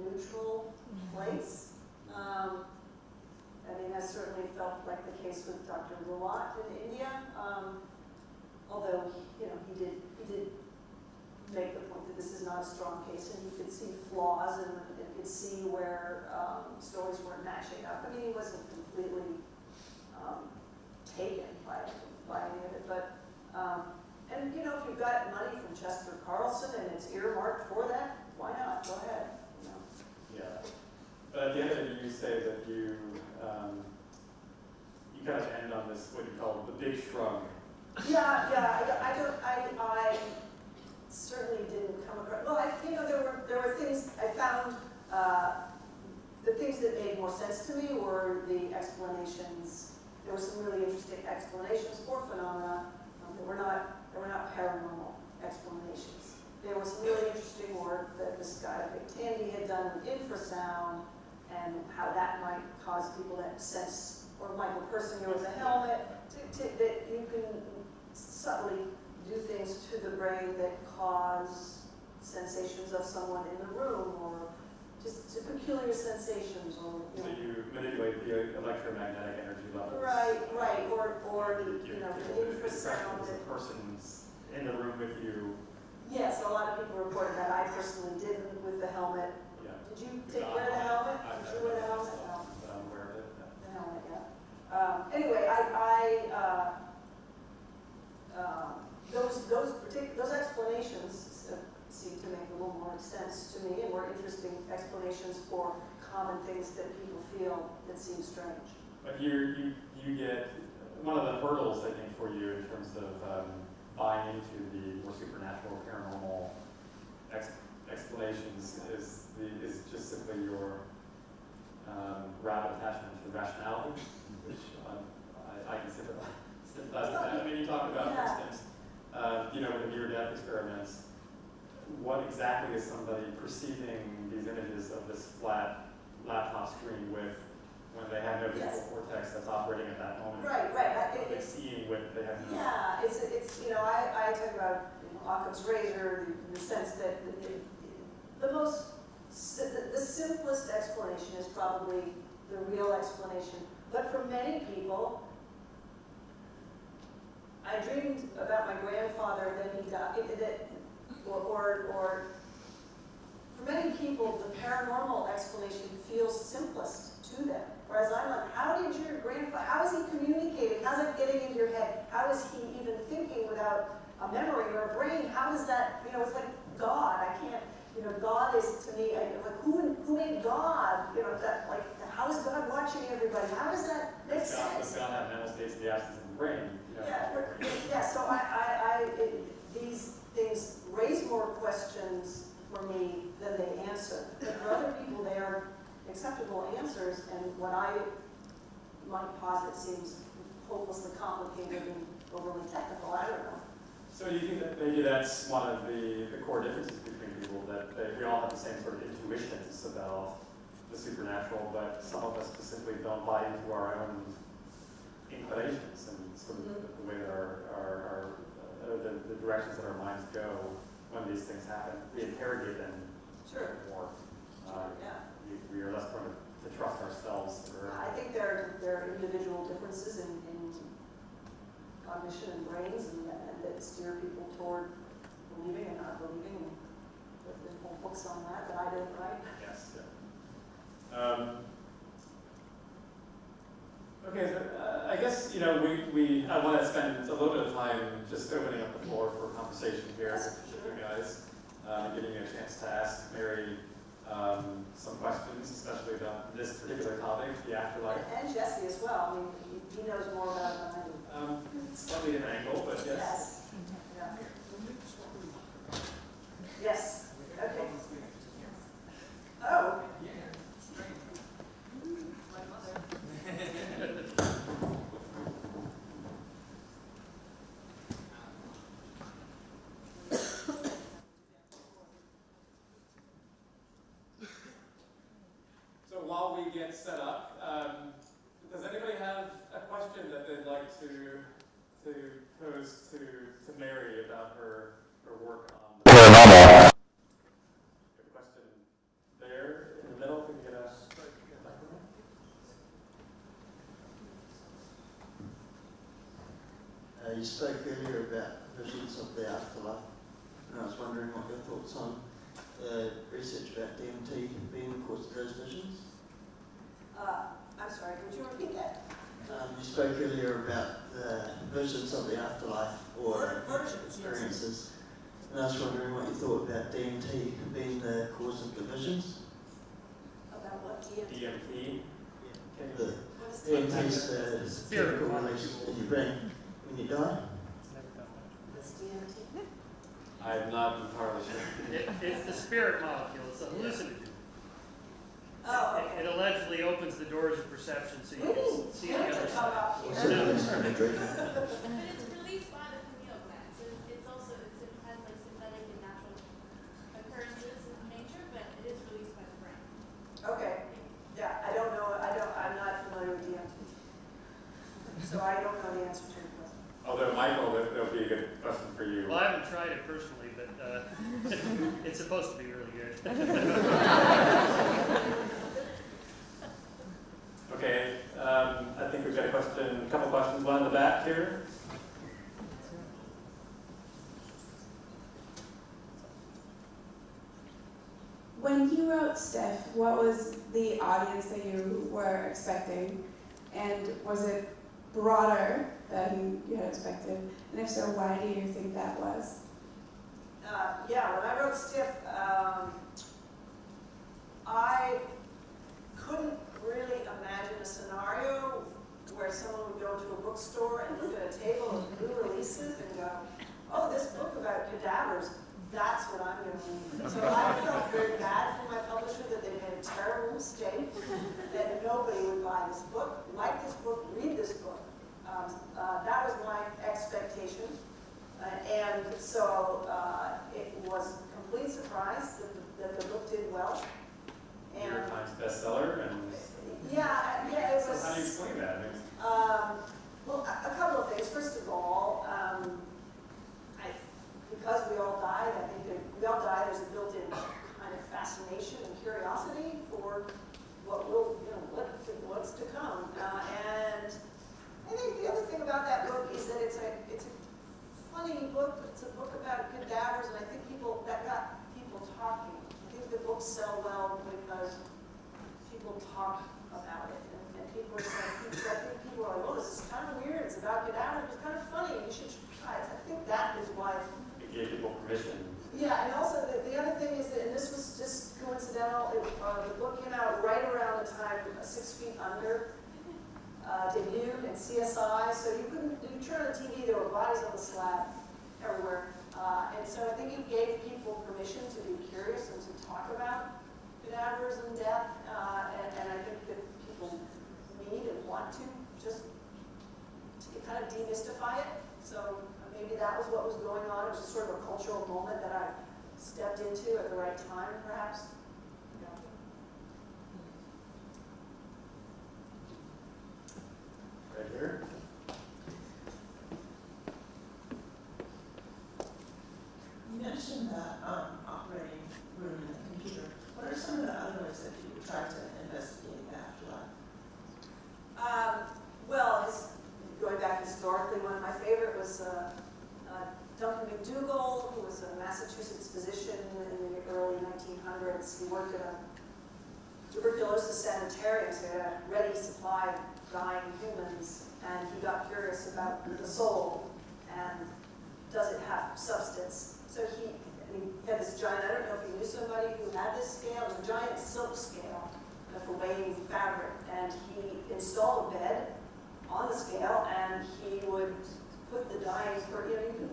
Speaker 6: neutral place. That certainly felt like the case with Dr. Rawat in India, although he did make the point that this is not a strong case, and he could see flaws and could see where stories weren't matching up. He wasn't completely taken by any of it, but and if you've got money from Chester Carlson and it's earmarked for that, why not? Go ahead.
Speaker 2: Yeah. But at the end of it, you say that you kind of end on this, what you call the big shrug.
Speaker 6: I certainly didn't come across. Well, there were things I found. The things that made more sense to me were the explanations. There were some really interesting explanations for phenomena that were not paranormal explanations. There was some really interesting work that this guy Vic Tandy had done with infrasound and how that might cause people to sense, or Michael Persinger with a helmet, that you can subtly do things to the brain that cause sensations of someone in the room, or just peculiar sensations, or
Speaker 2: So you manipulate the electromagnetic energy levels.
Speaker 6: right, or the
Speaker 2: You
Speaker 6: the infrasound.
Speaker 2: the person's in the room with you.
Speaker 6: Yes, a lot of people reported that. I personally didn't with the helmet.
Speaker 2: Yeah.
Speaker 6: Did you wear the helmet? Did you wear the helmet? No.
Speaker 2: But I'm aware of it.
Speaker 6: The helmet, yeah. Anyway, those explanations seem to make a little more sense to me, and were interesting explanations for common things that people feel that seem strange.
Speaker 2: But you get one of the hurdles, I think, for you in terms of buying into the more supernatural, paranormal explanations is just simply your rapid attachment to rationality, which I can sympathize with that. You talk about, for instance, with the near-death experiments, what exactly is somebody perceiving these images of this flat laptop screen with when they have no visual cortex that's operating at that moment?
Speaker 6: Right.
Speaker 2: They're seeing with they have no.
Speaker 6: Yeah, it's I talk about Occam's razor, the sense that the simplest explanation is probably the real explanation. But for many people, I dreamed about my grandfather, then he died. Or for many people, the paranormal explanation feels simplest to them. Whereas I'm like, how is he communicating? How's it getting into your head? How is he even thinking without a memory or a brain? How is that, it's like God. I can't, God is to me, like, who made God? How is God watching everybody? How does that make sense?
Speaker 2: Does God have mental states in the absence of the brain?
Speaker 6: Yeah, so these things raise more questions for me than they answer. But for other people, they are acceptable answers, and what I might posit seems hopelessly complicated and overly technical. I don't know.
Speaker 2: So do you think that maybe that's one of the core differences between people, that we all have the same sort of intuitions about the supernatural, but some of us just simply don't buy into our own inclinations and sort of the way that the directions that our minds go when these things happen. We interrogate them more. We are less prone to trust ourselves.
Speaker 6: I think there are individual differences in cognition and brains, and that steer people toward believing and not believing. And there's whole books on that I didn't write.
Speaker 2: Yes. Yeah. Okay, so I guess I want to spend a little bit of time just opening up the floor for conversation here with you guys, giving you a chance to ask Mary some questions, especially about this particular topic, the afterlife.
Speaker 6: And Jesse as well. I mean, he knows more about it than I do.
Speaker 2: Slightly different angle, but yes.
Speaker 6: Yes. Yeah. Yes. Okay. Oh.
Speaker 2: we get set up, does anybody have a question that they'd like to pose to Mary about her work on the paranormal? A question there in the middle. Can you get a microphone?
Speaker 7: You spoke earlier about visions of the afterlife, and I was wondering what your thoughts on research about DMT being the cause of those visions.
Speaker 6: I'm sorry, would you repeat that?
Speaker 7: You spoke earlier about the visions of the afterlife or
Speaker 6: Versions,
Speaker 7: experiences, and I was wondering what you thought about DMT being the cause of the visions.
Speaker 6: About what DMT?
Speaker 2: DMT.
Speaker 7: The
Speaker 6: What is
Speaker 7: DMT is the chemical release in your brain when you die.
Speaker 6: What's DMT?
Speaker 2: I'm not entirely sure.
Speaker 4: It's the spirit molecule. It's a hallucinogen.
Speaker 6: Oh,
Speaker 4: It
Speaker 6: okay.
Speaker 4: allegedly opens the doors of perception so you
Speaker 6: We
Speaker 4: can
Speaker 6: need
Speaker 4: see
Speaker 6: him
Speaker 4: the other
Speaker 6: to come
Speaker 4: side.
Speaker 6: up
Speaker 7: So
Speaker 6: here.
Speaker 7: it's imagery.
Speaker 8: But it's released by the pineal gland, so it has like synthetic and natural occurrences in nature, but it is released by the brain.
Speaker 6: Okay, yeah, I don't know, I'm not familiar with DMT. So I don't know the answer to your question.
Speaker 2: Although, Michael, that would be a good question for you.
Speaker 4: Well, I haven't tried it personally, but it's supposed to be really good.
Speaker 2: Okay, I think we've got a couple questions, one in the back here.
Speaker 9: When you wrote Stiff, what was the audience that you were expecting? And was it broader than you had expected? And if so, why do you think that was?
Speaker 6: Yeah, when I wrote Stiff, I couldn't really imagine a scenario where someone would go to a bookstore and look at a table of new releases and go, oh, this book about cadavers, that's what I'm going to read. So I felt very bad for my publisher that they made a terrible mistake, that nobody would buy this book, like this book, read this book. That was my expectation. And so it was a complete surprise that the book did well.
Speaker 2: New York Times bestseller, and
Speaker 6: Yeah, it was.
Speaker 2: so how do you explain that?
Speaker 6: Well, a couple of things. First of all, because we all died, I think that we all died, there's a built-in kind of fascination and curiosity for what will, what's to come. And I think the other thing about that book is that it's a funny book. It's a book about cadavers, and I think that got people talking. I think the books sell well because people talk about it, and people are saying, I think people are like, oh, this is kind of weird. It's about cadavers. It's kind of funny. You should try it. I think that is why.
Speaker 2: It gave people permission.
Speaker 6: Yeah, and also the other thing is that, and this was just coincidental, the book came out right around the time 6 Feet Under debuted and CSI, so you turn on the TV, there were bodies on the slab everywhere. And so I think it gave people permission to be curious and to talk about cadavers and death, and I think that people need and want to just kind of demystify it. So maybe that was what was going on. It was just sort of a cultural moment that I stepped into at the right time, perhaps.
Speaker 2: Right here.
Speaker 10: You mentioned that operating room in the computer. What are some of the other ways that you try to investigate the afterlife?
Speaker 6: Well, going back historically, one of my favorite was Duncan McDougall, who was a Massachusetts physician in the early 1900s. He worked at a tuberculosis sanitarium, so he had a ready supply of dying humans, and he got curious about the soul and does it have substance. So he had this giant, I don't know if you knew somebody who had this scale, it was a giant silk scale for weighing fabric, and he installed a bed on the scale, and he would put the dying, you can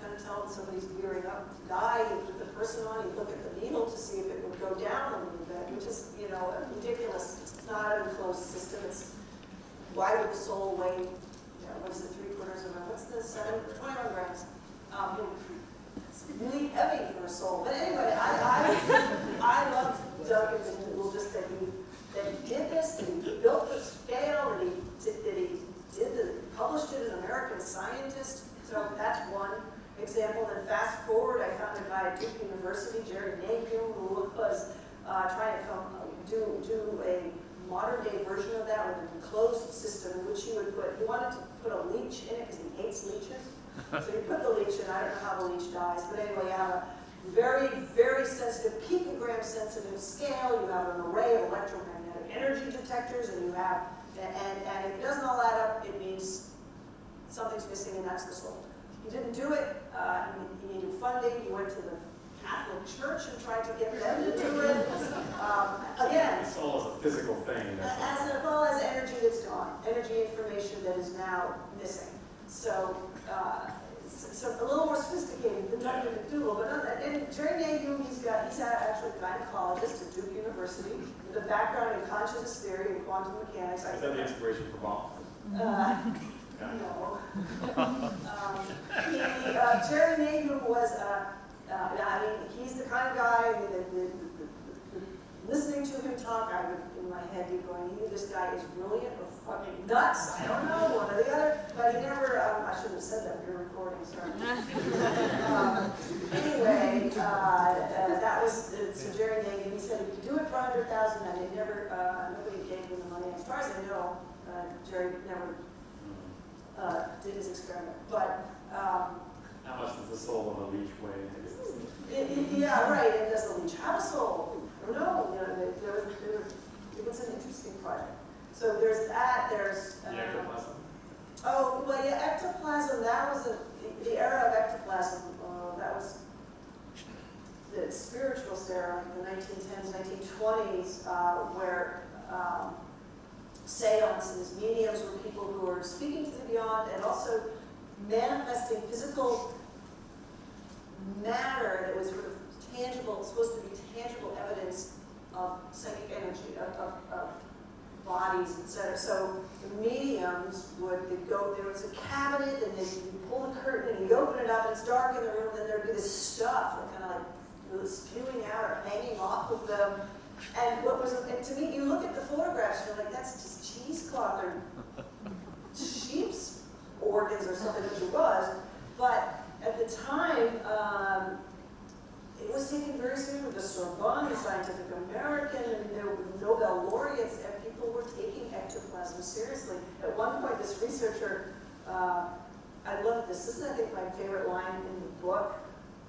Speaker 6: kind of tell when somebody's gearing up to die. He'd put the person on, he'd look at the needle to see if it would go down a little bit, which is, ridiculous. It's not an enclosed system. It's, why would the soul weigh, what is it, 3/4 of a, what's the 21 grams? It's really heavy for a soul. But anyway, I loved Duncan McDougall, just that he did this, that he built the scale, that he published it in American Scientist. So that's one example. Then fast forward, I found a guy at Duke University, Jerry Nagum, who was trying to do a modern day version of that with an enclosed system in which he wanted to put a leech in it because he hates leeches. So you put the leech in, I don't know how the leech dies, but anyway, you have a very, very sensitive, picogram sensitive scale, you have an array of electromagnetic energy detectors, and you have, and if it doesn't all add up, it means something's missing, and that's the soul. He didn't do it, he needed funding, he went to the Catholic Church and tried to get them to do it. Again,
Speaker 2: The soul is a physical thing.
Speaker 6: as well as energy that's gone, energy information that is now missing. So, so a little more sophisticated than Dr. McDougall, but Jerry Nagum, he's actually a gynecologist at Duke University with a background in consciousness theory and quantum mechanics.
Speaker 2: Is that the inspiration for Bob?
Speaker 6: No. Jerry Nagum was, he's the kind of guy that listening to him talk, I would, in my head, be going, either this guy is brilliant or fucking nuts. I don't know, one or the other. But he never, I shouldn't have said that, you're recording, sorry. Anyway, that was, so Jerry Nagum, he said he could do it for $100,000, and they never, nobody gave him the money. As far as I know, Jerry never did his experiment. But,
Speaker 2: how much does the soul of a leech weigh?
Speaker 6: Yeah, right, and does the leech have a soul? I don't know, it was an interesting project. So there's that, there's...
Speaker 2: The ectoplasm?
Speaker 6: Oh, well, yeah, ectoplasm, that was the era of ectoplasm. That was the spiritualist era, the 1910s, 1920s, where seances, mediums were people who were speaking to the beyond and also manifesting physical matter that was sort of tangible, supposed to be tangible evidence of psychic energy, of bodies, etc. So the mediums would go, there was a cabinet, and you pull the curtain, and you open it up, and it's dark in the room, and then there'd be this stuff that kind of like spewing out or hanging off of them. And what was, and to me, you look at the photographs, and you're like, that's just cheesecloth or sheep's organs or something, which it was. But at the time, it was taken very seriously with the Sorbonne, the Scientific American, and there were Nobel laureates, and people were taking ectoplasm seriously. At one point, this researcher, I love this. This is, I think, my favorite line in the book.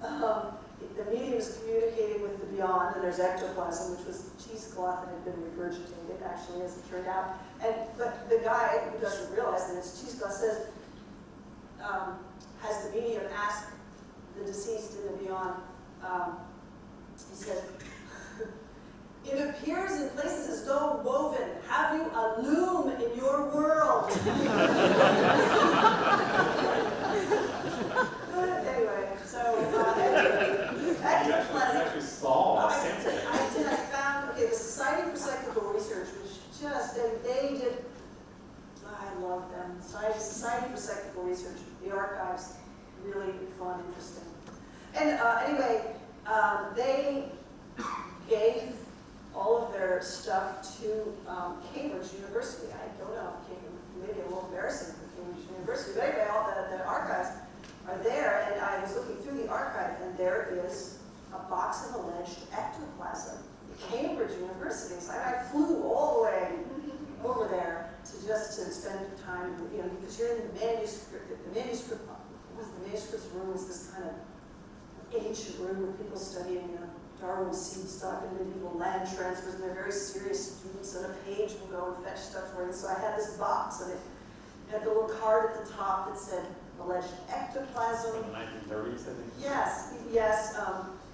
Speaker 6: The medium is communicating with the beyond, and there's ectoplasm, which was cheesecloth that had been regurgitated, actually, as it turned out. But the guy who doesn't realize that it's cheesecloth says, has the medium asked the deceased in the beyond, he says, it appears in places as though woven. Have you a loom in your world? Anyway, so ectoplasm.
Speaker 2: You actually saw something.
Speaker 6: I found, okay, the Society for Psychical Research, which just, they did, I love them. Society for Psychical Research, the archives, really fun, interesting. And anyway, they gave all of their stuff to Cambridge University. I don't know if Cambridge, maybe a little embarrassing for Cambridge University, but anyway, all the archives are there, and I was looking through the archive, and there is a box of alleged ectoplasm at Cambridge University. So I flew all the way over there to spend time, because you're in the manuscript. The manuscript's room is this kind of ancient room where people studying Darwin's seed stock and medieval land transfers, and they're very serious students, and a page will go and fetch stuff for you. So I had this box, and it had the little card at the top that said, alleged ectoplasm.
Speaker 2: From the 1930s, I think?
Speaker 6: Yes,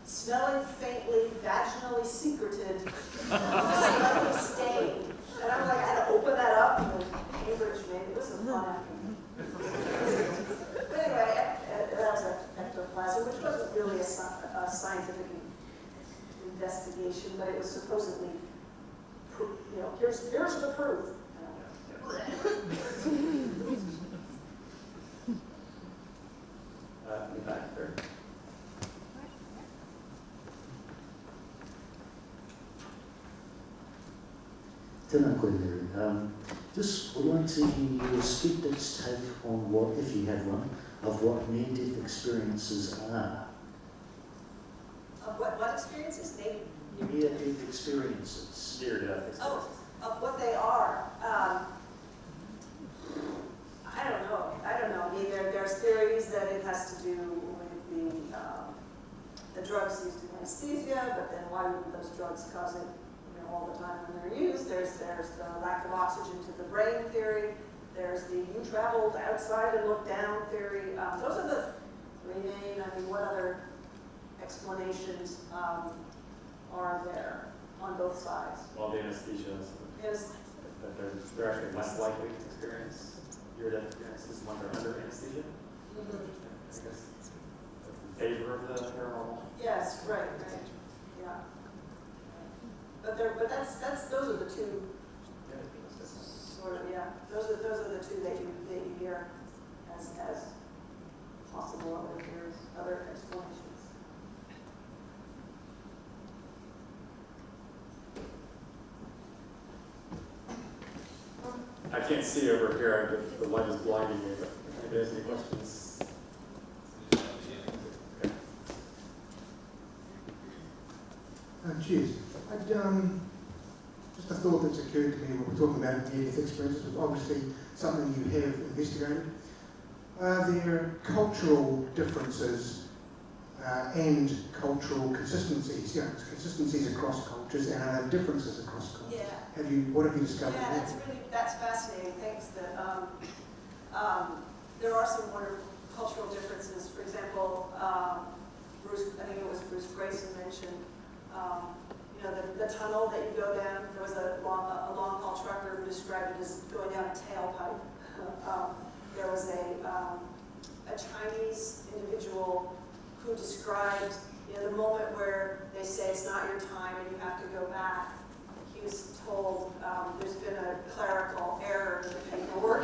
Speaker 6: smelling faintly, vaginally secreted, slightly stained. And I'm like, I had to open that up, and Cambridge, maybe, it was a fun afternoon. But anyway, that was ectoplasm, which wasn't really a scientific investigation, but it was supposedly, here's the proof.
Speaker 2: In the back there.
Speaker 11: Tēnā koe, Mary. Just would like to hear your skeptic's take on what, if you have one, of what near-death experiences are.
Speaker 6: Of what experiences?
Speaker 11: Near-death experiences.
Speaker 2: Near-death experiences.
Speaker 6: Oh, of what they are. I don't know. I mean, there's theories that it has to do with the drugs used in anesthesia, but then why wouldn't those drugs cause it, all the time when they're used? There's the lack of oxygen to the brain theory. There's the you traveled outside and looked down theory. Those are the three main. I mean, what other explanations are there on both sides?
Speaker 2: Well, the anesthesia is that they're actually less likely to experience near-death experiences when they're under anesthesia.
Speaker 6: Mm-hmm.
Speaker 2: I guess that's in favor of the paranormal.
Speaker 6: Yes, right, yeah. But those are the two. Sort of, yeah. Those are the two that you hear as possible other theories, other explanations.
Speaker 2: I can't see over here. The light is blinding me. But if anybody has any questions. Okay.
Speaker 12: Cheers. Just a thought that's occurred to me when we're talking about near-death experiences, was obviously something you have investigated. Are there cultural differences and cultural consistencies, consistencies across cultures, and are there differences across cultures?
Speaker 6: Yeah.
Speaker 12: What have you discovered?
Speaker 6: Yeah, that's fascinating. Thanks. There are some wonderful cultural differences. For example, Bruce, I think it was Bruce Grayson mentioned, the tunnel that you go down. There was a long haul trucker who described it as going down a tailpipe. There was a Chinese individual who described, the moment where they say it's not your time and you have to go back. He was told there's been a clerical error in the paperwork.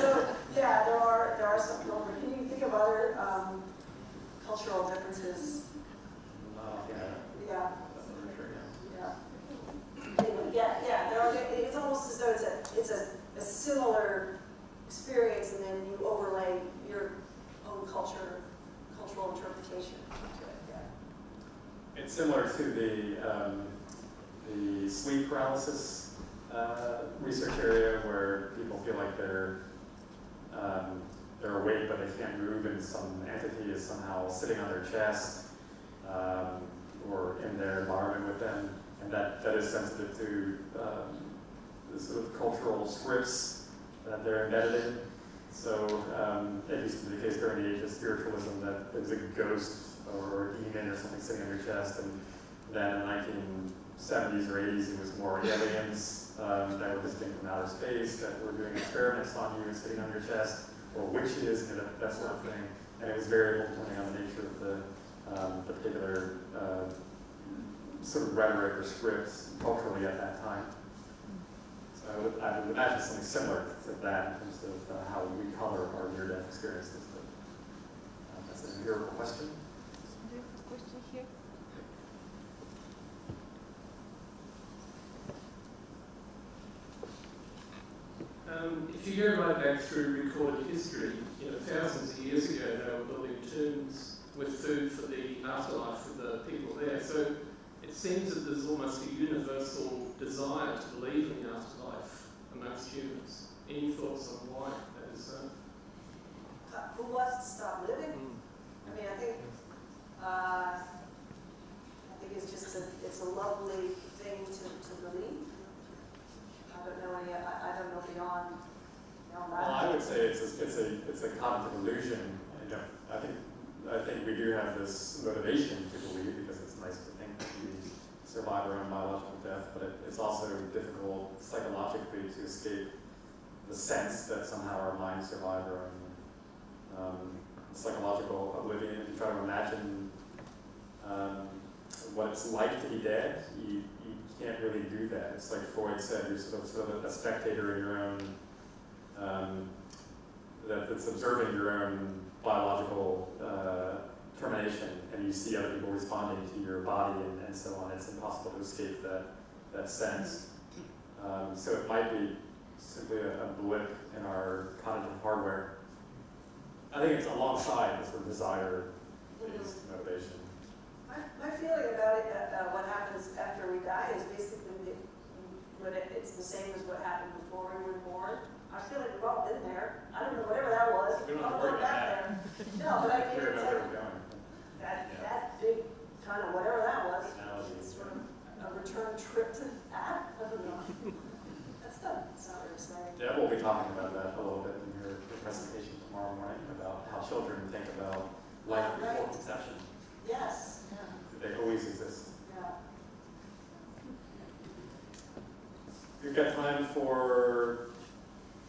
Speaker 6: So yeah, there are some cultural. Can you think of other cultural differences? It's almost as though it's a similar experience, and then you overlay your own cultural interpretation into it. Yeah.
Speaker 2: It's similar to the sleep paralysis research area, where people feel like they're awake but they can't move, and some entity is somehow sitting on their chest or in their environment with them, and that is sensitive to the sort of cultural scripts that they're embedded in. So it used to be the case during the age of spiritualism that there was a ghost or a demon or something sitting on your chest, and then in the 1970s or 80s it was more aliens that were visiting from outer space, that were doing experiments on you and sitting on your chest, or witches, that sort of thing. And it was variable depending on the nature of the particular sort of rhetoric or scripts culturally at that time. So I would imagine something similar to that in terms of how we color our near-death experiences. But that's an empirical question.
Speaker 3: Do you have a question here?
Speaker 13: If you go right back through recorded history, thousands of years ago they were building tombs with food for the afterlife of the people there. So it seems that there's almost a universal desire to believe in the afterlife amongst humans. Any thoughts on why that is so?
Speaker 6: Who wants to stop living? I mean, I think it's just it's a lovely thing to believe. I don't know beyond that.
Speaker 2: Well, I would say it's a cognitive illusion. I think we do have this motivation to believe because it's nice to think that we survive our own biological death, but it's also difficult psychologically to escape the sense that somehow our minds survive our own psychological oblivion. If you try to imagine what it's like to be dead, you can't really do that. It's like Freud said, you're sort of a spectator in your own, that's observing your own biological termination, and you see other people responding to your body and so on, it's impossible to escape that sense. So it might be simply a blip in our cognitive hardware. I think it's alongside the sort of desire-based motivation.
Speaker 6: My feeling about it, what happens after we die, is basically it's the same as what happened before we were born. I feel like we've all been there. I don't know, whatever that was.
Speaker 2: We don't have to
Speaker 6: I'll
Speaker 2: worry
Speaker 6: go
Speaker 2: about
Speaker 6: back
Speaker 2: that.
Speaker 6: there. No, but I think
Speaker 2: Worry
Speaker 6: it's
Speaker 2: about where
Speaker 6: like
Speaker 2: we're going.
Speaker 6: that big kind of whatever that was.
Speaker 2: Analogy.
Speaker 6: It's sort of a return trip to that. I don't know. That's not very exciting.
Speaker 2: Deb will be talking about that a little bit in her presentation tomorrow morning about how children think about life before conception.
Speaker 6: Yes. Yeah.
Speaker 2: They always exist.
Speaker 6: Yeah.
Speaker 2: We've got time for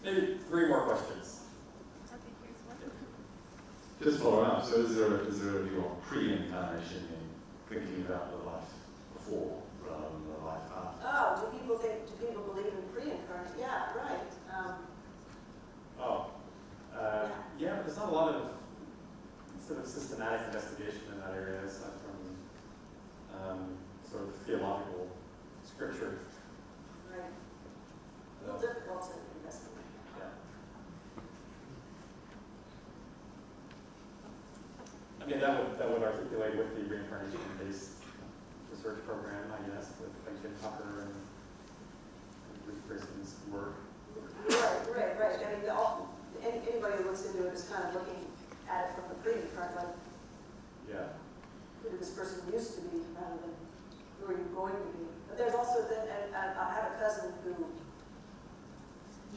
Speaker 2: maybe 3 more questions.
Speaker 14: Just following up, so is there a view on pre-incarnation in thinking about the life before rather than the life after?
Speaker 6: Oh, do people believe in pre-incarnate? Yeah, right.
Speaker 2: Yeah, but there's not a lot of sort of systematic investigation in that area aside from sort of theological scripture.
Speaker 6: Right. A little difficult to investigate.
Speaker 2: Yeah. I mean, that would articulate with the reincarnation-based research program, I guess, with like Jim Tucker and Bruce Grayson's work.
Speaker 6: Right. I mean, anybody who looks into it is kind of looking at it from the pre-incarnate, like, who this person used to be rather than who are you going to be. But there's also, and I have a cousin who,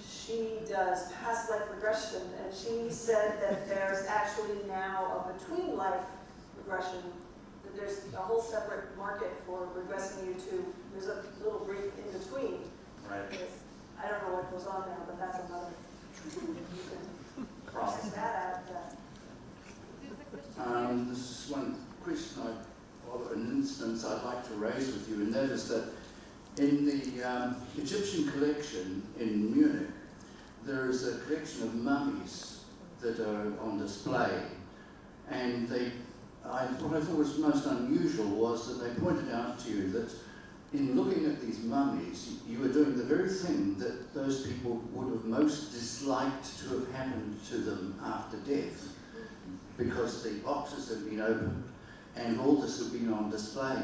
Speaker 6: she does past life regression, and she said that there's actually now a between life regression, that there's a whole separate market for regressing you to, there's a little brief in between.
Speaker 2: Right.
Speaker 6: I don't know what goes on there, but that's another, you can cross that out.
Speaker 15: This is one question or an instance I'd like to raise with you, and that is that in the Egyptian collection in Munich, there is a collection of mummies that are on display, and what I thought was most unusual was that they pointed out to you that in looking at these mummies, you were doing the very thing that those people would have most disliked to have happened to them after death, because the boxes had been opened and all this had been on display.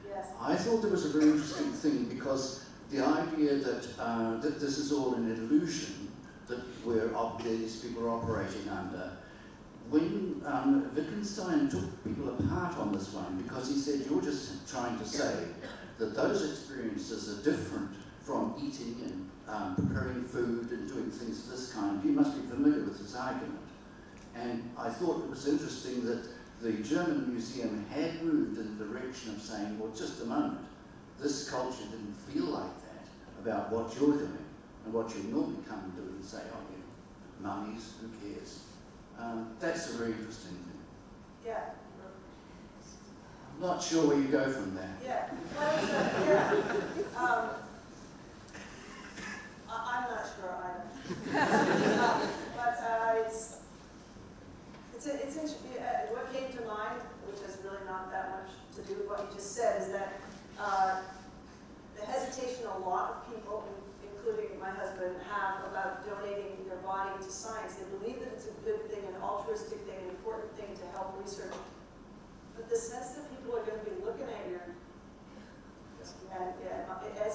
Speaker 6: Yes.
Speaker 15: I thought that was a very interesting thing, because the idea that this is all an illusion that these people are operating under. When Wittgenstein took people apart on this one, because he said, you're just trying to say that those experiences are different from eating and preparing food and doing things of this kind. You must be familiar with this argument. And I thought it was interesting that the German museum had moved in the direction of saying, well, just a moment, this culture didn't feel like that about what you're doing and what you normally come and do and say, oh, you know, mummies, who cares? That's a very interesting thing.
Speaker 6: Yeah.
Speaker 15: I'm not sure where you go from there.
Speaker 6: Yeah. Well, I'm not sure either. But it's interesting. What came to mind, which has really not that much to do with what you just said, is that the hesitation a lot of people, including my husband, have about donating their body to science. They believe that it's a good thing, an altruistic thing, an important thing to help research. But the sense that people are going to be looking at you, as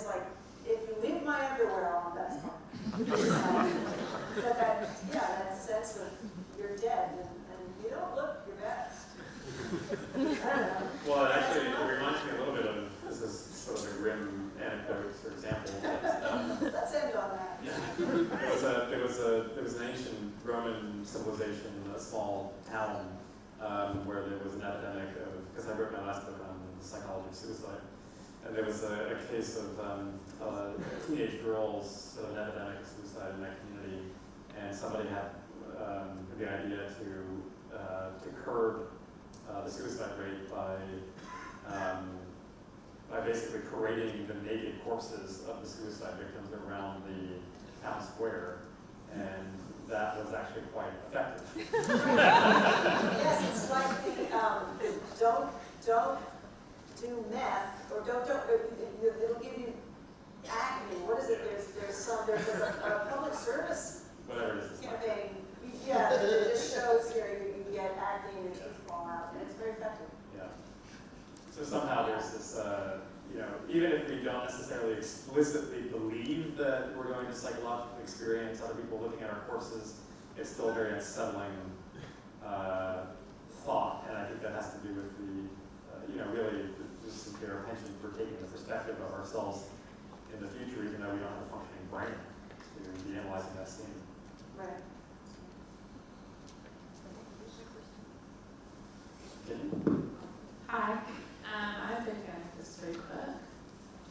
Speaker 6: like, if you leave my underwear on, that's fine. But that sense of you're dead and you don't look your best. I don't know.
Speaker 2: Well, actually, it reminds me a little bit of, this is sort of a grim anecdote, for example. But,
Speaker 6: let's end on that.
Speaker 2: Yeah. There was an ancient Roman civilization in a small town where there was an epidemic of, because I wrote my last book on the psychology of suicide, and there was a case of teenage girls, an epidemic of suicide in that community, and somebody had the idea to curb the suicide rate by basically parading the naked corpses of the suicide victims around the town square, and that was actually quite effective.
Speaker 6: Yes, it's like the don't do meth, or it'll give you acne. What is it? There's a public service
Speaker 2: Whatever it is.
Speaker 6: campaign. Yeah, it just shows here you get acne and your teeth fall out, and it's very effective.
Speaker 2: Yeah. So somehow there's this, even if we don't necessarily explicitly believe that we're going to psychologically experience other people looking at our courses, it's still a very unsettling thought, and I think that has to do with the, really just their attention for taking the perspective of ourselves in the future, even though we don't have a functioning brain to be analyzing that scene.
Speaker 6: Right.
Speaker 16: Hi, I've been going for Super.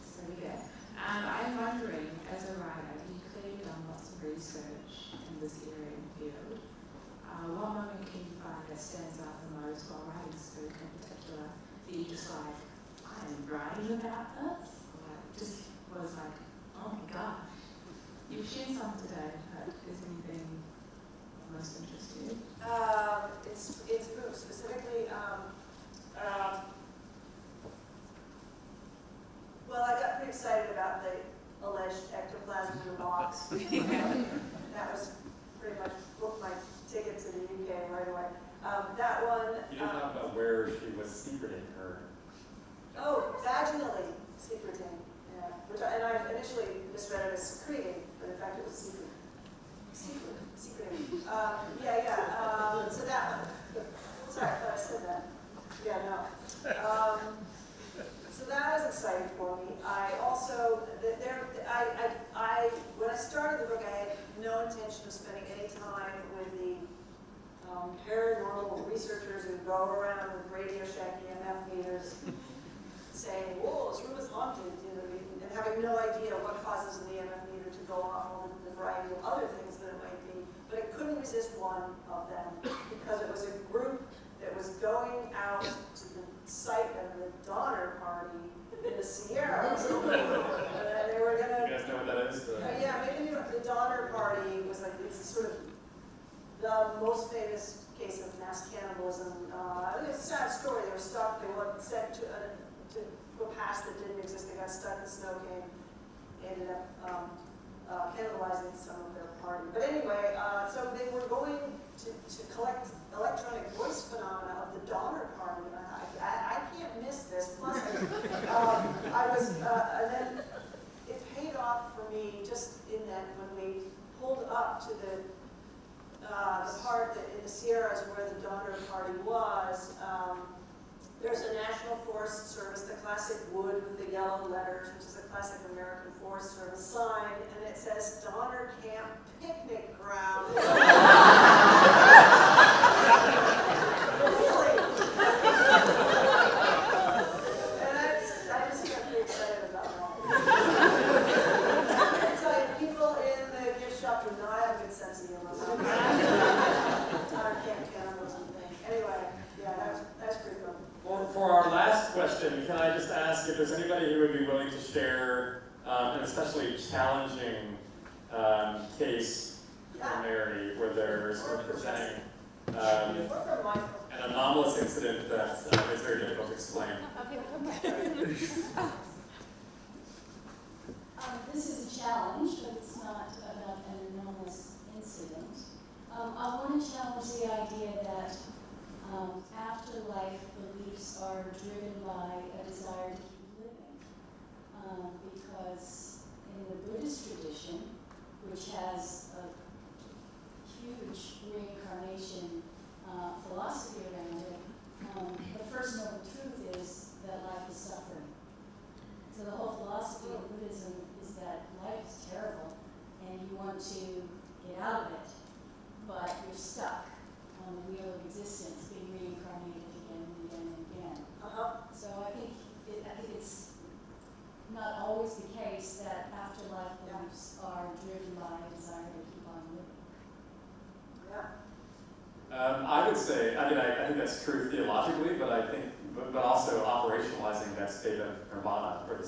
Speaker 16: So yeah, I'm wondering, as a writer, you've clearly done lots of research in this area and field. What moment can you find that stands out the most while writing Spook in particular? That you just like, I'm writing about this? Or like, just was like, oh my gosh. You've shared some today, but is anything most interesting?
Speaker 6: It's Spook, specifically. Well, I got pretty excited about the alleged ectoplasm in the box. That was pretty much booked my ticket to the UK right away. That one.
Speaker 2: You didn't talk about where she was secreting her.
Speaker 6: Oh, vaginally secreting. Yeah. And I initially misread it as secreting, but in fact it was secret. Secreting. So that one. Sorry, I thought I said that. Yeah, no. So that was exciting for me. I also, when I started the book, I had no intention of spending any time with the paranormal researchers who go around with Radio Shack EMF meters saying, whoa, this room is haunted, and having no idea what causes an EMF meter to go off, all the variety of other things that it might be. But I couldn't resist one of them because it was a group that was going out to the site of the Donner Party in the Sierras. And they were going to...
Speaker 2: You guys know what that is?
Speaker 6: Yeah, maybe the Donner Party was like, it's sort of the most famous case of mass cannibalism. It's a sad story. They were stuck, they were sent to a pass that didn't exist. They got stuck in the snow cave, ended up cannibalizing some of their party. But anyway, so they were going to collect electronic voice phenomena of the Donner Party. I can't miss this. Plus, and then it paid off for me just in that when we pulled up to the part that in the Sierras where the Donner Party was, there's a National Forest Service, the classic wood with the yellow letters, which is a classic American Forest Service sign, and it says Donner Camp Picnic Ground. Really? And I just got pretty excited about that. I can tell you, people in the gift shop do not have a good sense of humor. Donner Camp cannibalism thing. Anyway, yeah, that's pretty fun.
Speaker 2: For our last question, can I just ask if there's anybody who would be willing to share an especially challenging case for Mary, where they're sort of presenting an anomalous incident that is very difficult to explain?
Speaker 17: This is a challenge, but it's not about an anomalous incident. I want to challenge the idea that afterlife beliefs are driven by a desire to keep living. Because in the Buddhist tradition, which has a huge reincarnation philosophy around it, the first noble truth is that life is suffering. So the whole philosophy of Buddhism is that life is terrible and you want to get out of it, but you're stuck on the wheel of existence, being reincarnated again and again and again. So I think it's not always the case that afterlife beliefs are driven by a desire to keep on living.
Speaker 2: I would say, I think that's true theologically, but also operationalizing that state of nirvana, or the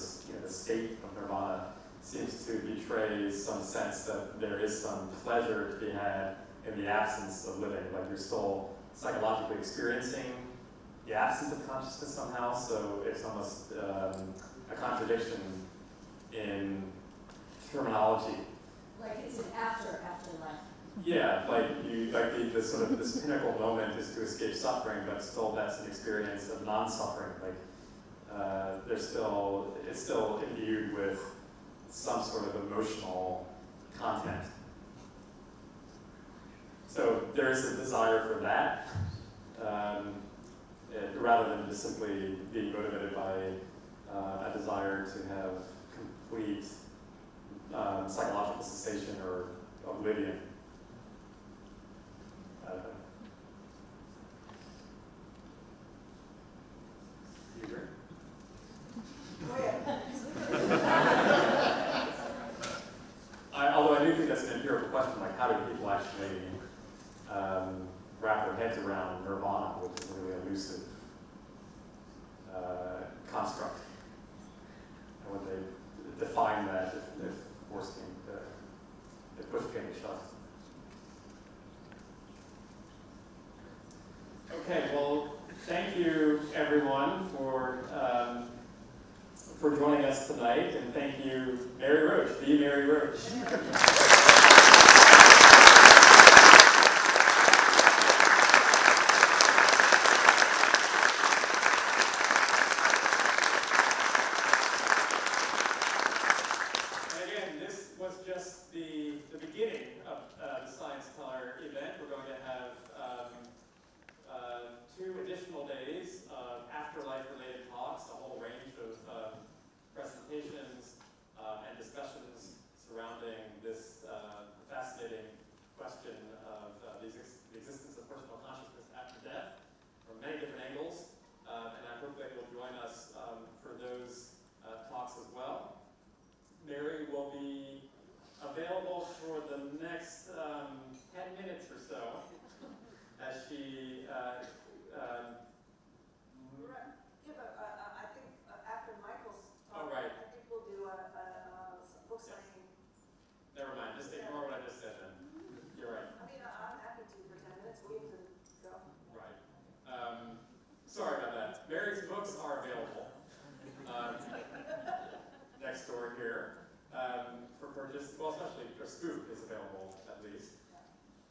Speaker 2: state of nirvana seems to betray some sense that there is some pleasure to be had in the absence of living, like you're still psychologically experiencing the absence of consciousness somehow, so it's almost a contradiction in terminology.
Speaker 17: Like it's an afterlife.
Speaker 2: Yeah, like the sort of this pinnacle moment is to escape suffering, but still that's an experience of non-suffering. Like it's still imbued with some sort of emotional content. So there is a desire for that, rather than just simply being motivated by a desire to have complete psychological cessation or oblivion. You agree? Although I do think that's an empirical question, like how do people actually wrap their heads around nirvana, which is a really elusive construct, and when they define that if force came, if push came to shove. Okay, well, thank you everyone for joining us tonight, and thank you, Mary Roach, the Mary Roach. And again, this was just the beginning of the ScienceTeller event. We're going to have 2 additional days of afterlife-related talks, a whole range of presentations and discussions surrounding this fascinating question of the existence of personal consciousness after death from many different angles. And I hope that you'll join us for those talks as well. Mary will be available for the next 10 minutes or so as she
Speaker 6: I think after Michael's talk,
Speaker 2: oh, right.
Speaker 6: I think we'll do a book signing.
Speaker 2: Never mind, just ignore what I just said then. You're right.
Speaker 6: I mean, I'm happy to for 10 minutes. We have to go.
Speaker 2: Right. Sorry about that. Mary's books are available next door here for purchase. Well, especially her scoop is available at least.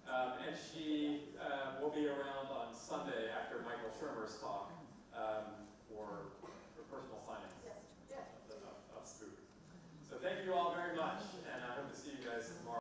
Speaker 2: And she will be around on Sunday after Michael Shermer's talk for personal signing.